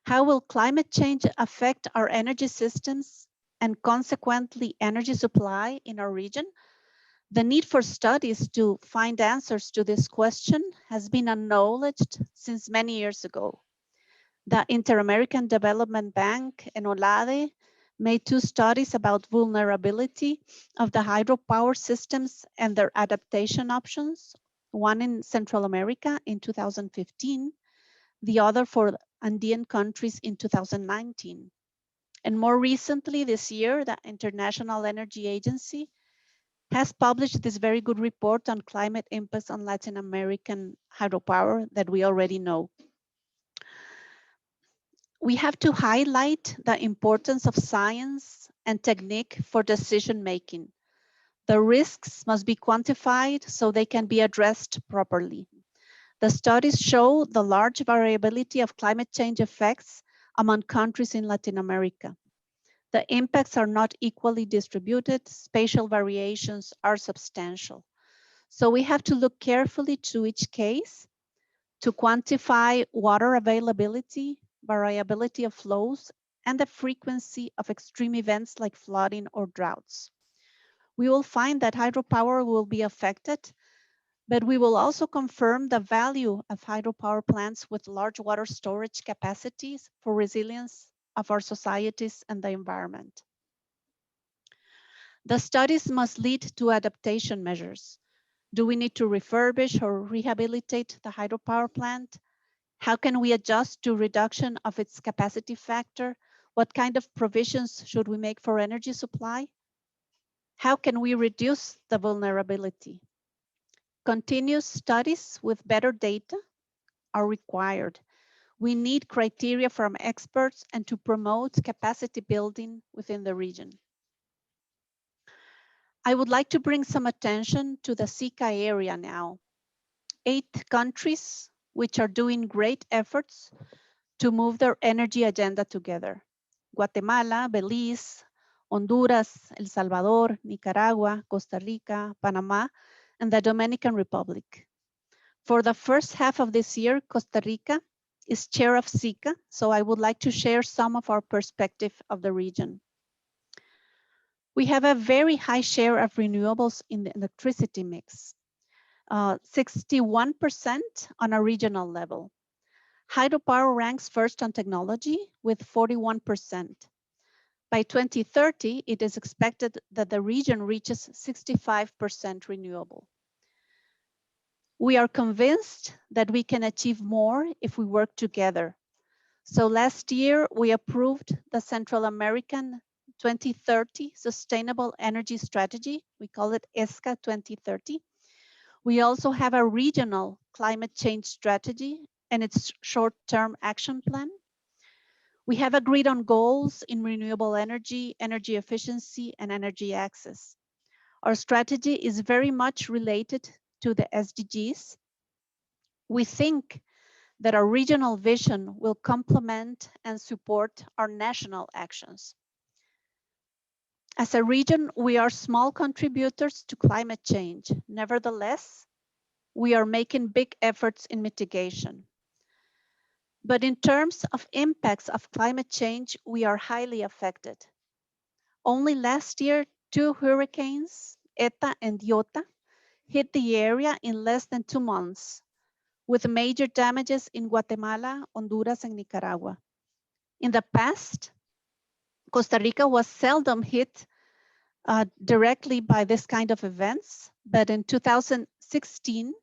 How will climate change affect our energy systems and consequently energy supply in our region? The need for studies to find answers to this question has been acknowledged since many years ago. The Inter-American Development Bank and OLADE made 2 studies about vulnerability of the hydropower systems and their adaptation options. one in Central America in 2015, the other for Andean countries in 2019. And more recently this year, the International Energy Agency has published this very good report on climate impacts on Latin American hydropower that we already know. We have to highlight the importance of science and technique for decision making. The risks must be quantified so they can be addressed properly. The studies show the large variability of climate change effects among countries in Latin America. The impacts are not equally distributed. Spatial variations are substantial. So we have to look carefully to each case to quantify water availability, variability of flows, and the frequency of extreme events like flooding or droughts. We will find that hydropower will be affected, but we will also confirm the value of hydropower plants with large water storage capacities for resilience of our societies and the environment. The studies must lead to adaptation measures. Do we need to refurbish or rehabilitate the hydropower plant? How can we adjust to reduction of its capacity factor? What kind of provisions should we make for energy supply? How can we reduce the vulnerability? Continuous studies with better data are required. We need criteria from experts and to promote capacity building within the region. I would like to bring some attention to the SICA area now. 8 countries which are doing great efforts to move their energy agenda together. Guatemala, Belize, Honduras, El Salvador, Nicaragua, Costa Rica, Panama, and the Dominican Republic. For the first half of this year, Costa Rica is chair of SICA, so I would like to share some of our perspective of the region. We have a very high share of renewables in the electricity mix, 61% on a regional level. Hydropower ranks first on technology with 41%. By 2030, it is expected that the region reaches 65% renewable. We are convinced that we can achieve more if we work together. So last year, we approved the Central American 2030 Sustainable Energy Strategy. We call it ESCA 2030. We also have a regional climate change strategy and its short-term action plan. We have agreed on goals in renewable energy, energy efficiency, and energy access. Our strategy is very much related to the SDGs. We think that our regional vision will complement and support our national actions. As a region, we are small contributors to climate change. Nevertheless, we are making big efforts in mitigation. But in terms of impacts of climate change, we are highly affected. Only last year, 2 hurricanes, Eta and Iota, hit the area in less than 2 months, with major damages in Guatemala, Honduras, and Nicaragua. In the past, Costa Rica was seldom hit directly by this kind of events, but in 2016,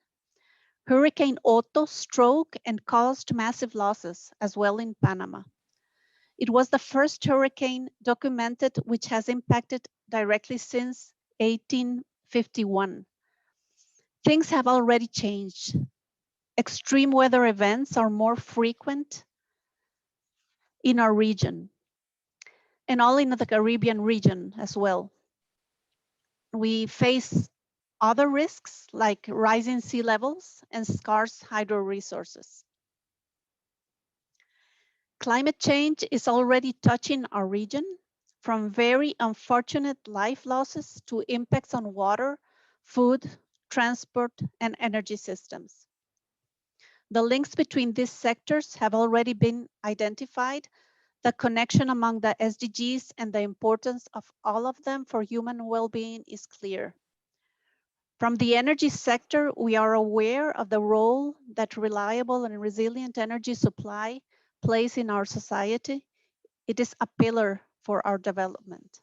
Hurricane Otto struck and caused massive losses as well in Panama. It was the first hurricane documented which has impacted directly since 1851. Things have already changed. Extreme weather events are more frequent in our region and all in the Caribbean region as well. We face other risks like rising sea levels and scarce hydro resources. Climate change is already touching our region, from very unfortunate life losses to impacts on water, food, transport, and energy systems. The links between these sectors have already been identified. The connection among the SDGs and the importance of all of them for human well-being is clear. From the energy sector, we are aware of the role that reliable and resilient energy supply plays in our society. It is a pillar for our development.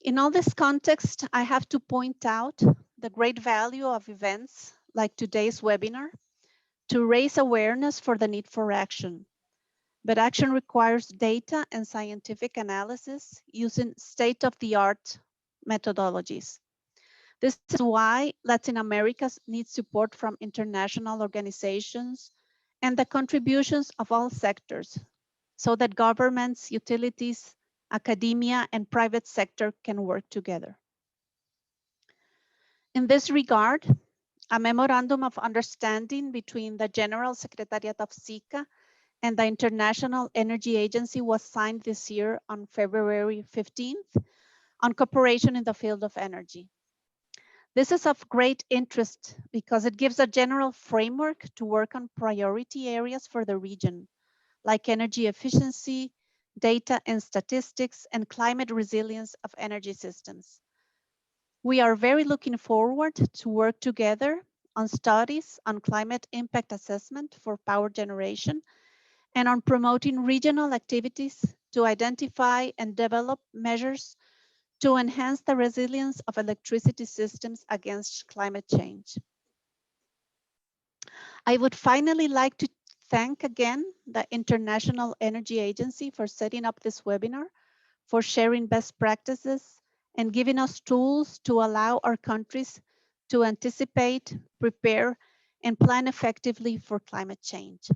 In all this context, I have to point out the great value of events like today's webinar to raise awareness for the need for action. But action requires data and scientific analysis using state-of-the-art methodologies. This is why Latin America needs support from international organizations and the contributions of all sectors so that governments, utilities, academia, and private sector can work together. In this regard, a memorandum of understanding between the General Secretariat of SICA and the International Energy Agency was signed this year on February 15th on cooperation in the field of energy. This is of great interest because it gives a general framework to work on priority areas for the region, like energy efficiency, data and statistics, and climate resilience of energy systems. We are very looking forward to work together on studies on climate impact assessment for power generation and on promoting regional activities to identify and develop measures to enhance the resilience of electricity systems against climate change. I would finally like to thank again the International Energy Agency for setting up this webinar, for sharing best practices and giving us tools to allow our countries to anticipate, prepare, and plan effectively for climate change.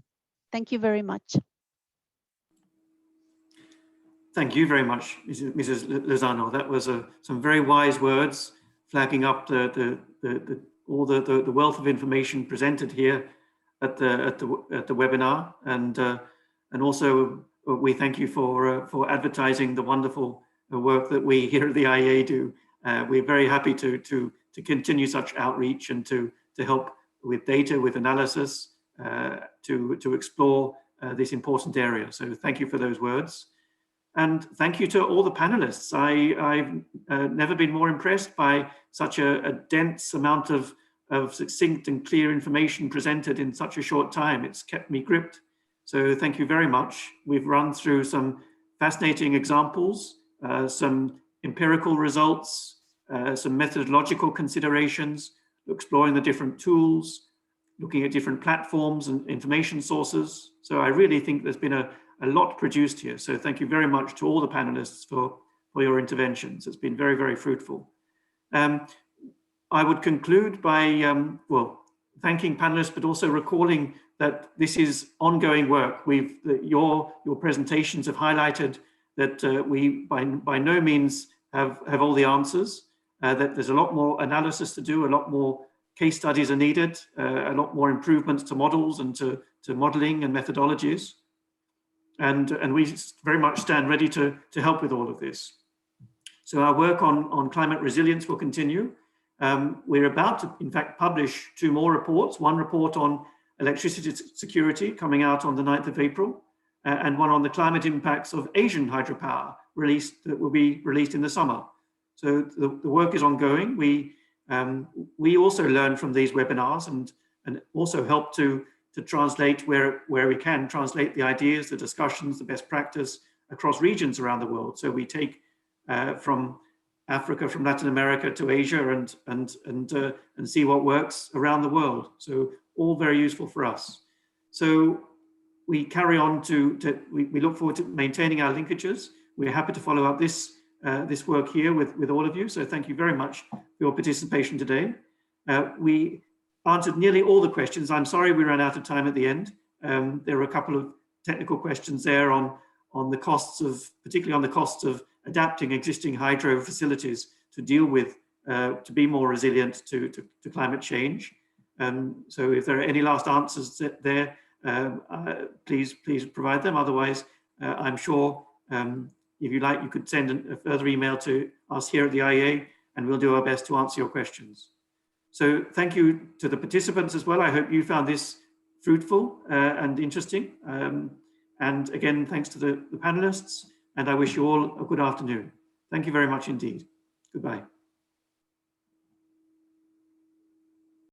Thank you very much. Thank you very much, Mrs. Lozano. That was some very wise words, flagging up all the wealth of information presented here at the webinar, and also we thank you for advertising the wonderful work that we here at the IEA do. We're very happy to continue such outreach and to help with data, with analysis, to explore this important area. So thank you for those words. And thank you to all the panelists. I've never been more impressed by such a dense amount of succinct and clear information presented in such a short time. It's kept me gripped. So thank you very much. We've run through some fascinating examples, some empirical results, some methodological considerations, exploring the different tools, looking at different platforms and information sources. So I really think there's been a lot produced here. So thank you very much to all the panelists for your interventions. It's been very, very fruitful. I would conclude by, well, thanking panelists, but also recalling that this is ongoing work. Your presentations have highlighted that we by no means have all the answers, that there's a lot more analysis to do, a lot more case studies are needed, a lot more improvements to models and to modeling and methodologies. And we very much stand ready to help with all of this. So our work on climate resilience will continue. We're about to, in fact, publish 2 more reports, one report on electricity security coming out on the 9th of April, and one on the climate impacts of Asian hydropower that will be released in the summer. So the work is ongoing. We also learn from these webinars and also help to translate where we can, translate the ideas, the discussions, the best practice across regions around the world. So we take from Africa, from Latin America to Asia and see what works around the world. So all very useful for us. So we carry on we look forward to maintaining our linkages. We're happy to follow up this work here with all of you. So thank you very much for your participation today. We answered nearly all the questions. I'm sorry we ran out of time at the end. There were a couple of technical questions there on the costs of, particularly on the costs of adapting existing hydro facilities to deal with, to be more resilient to climate change. So if there are any last answers there, please provide them. Otherwise, I'm sure if you like, you could send a further email to us here at the IEA and we'll do our best to answer your questions. So thank you to the participants as well. I hope you found this fruitful and interesting. And again, thanks to the panelists, and I wish you all a good afternoon. Thank you very much indeed. Goodbye.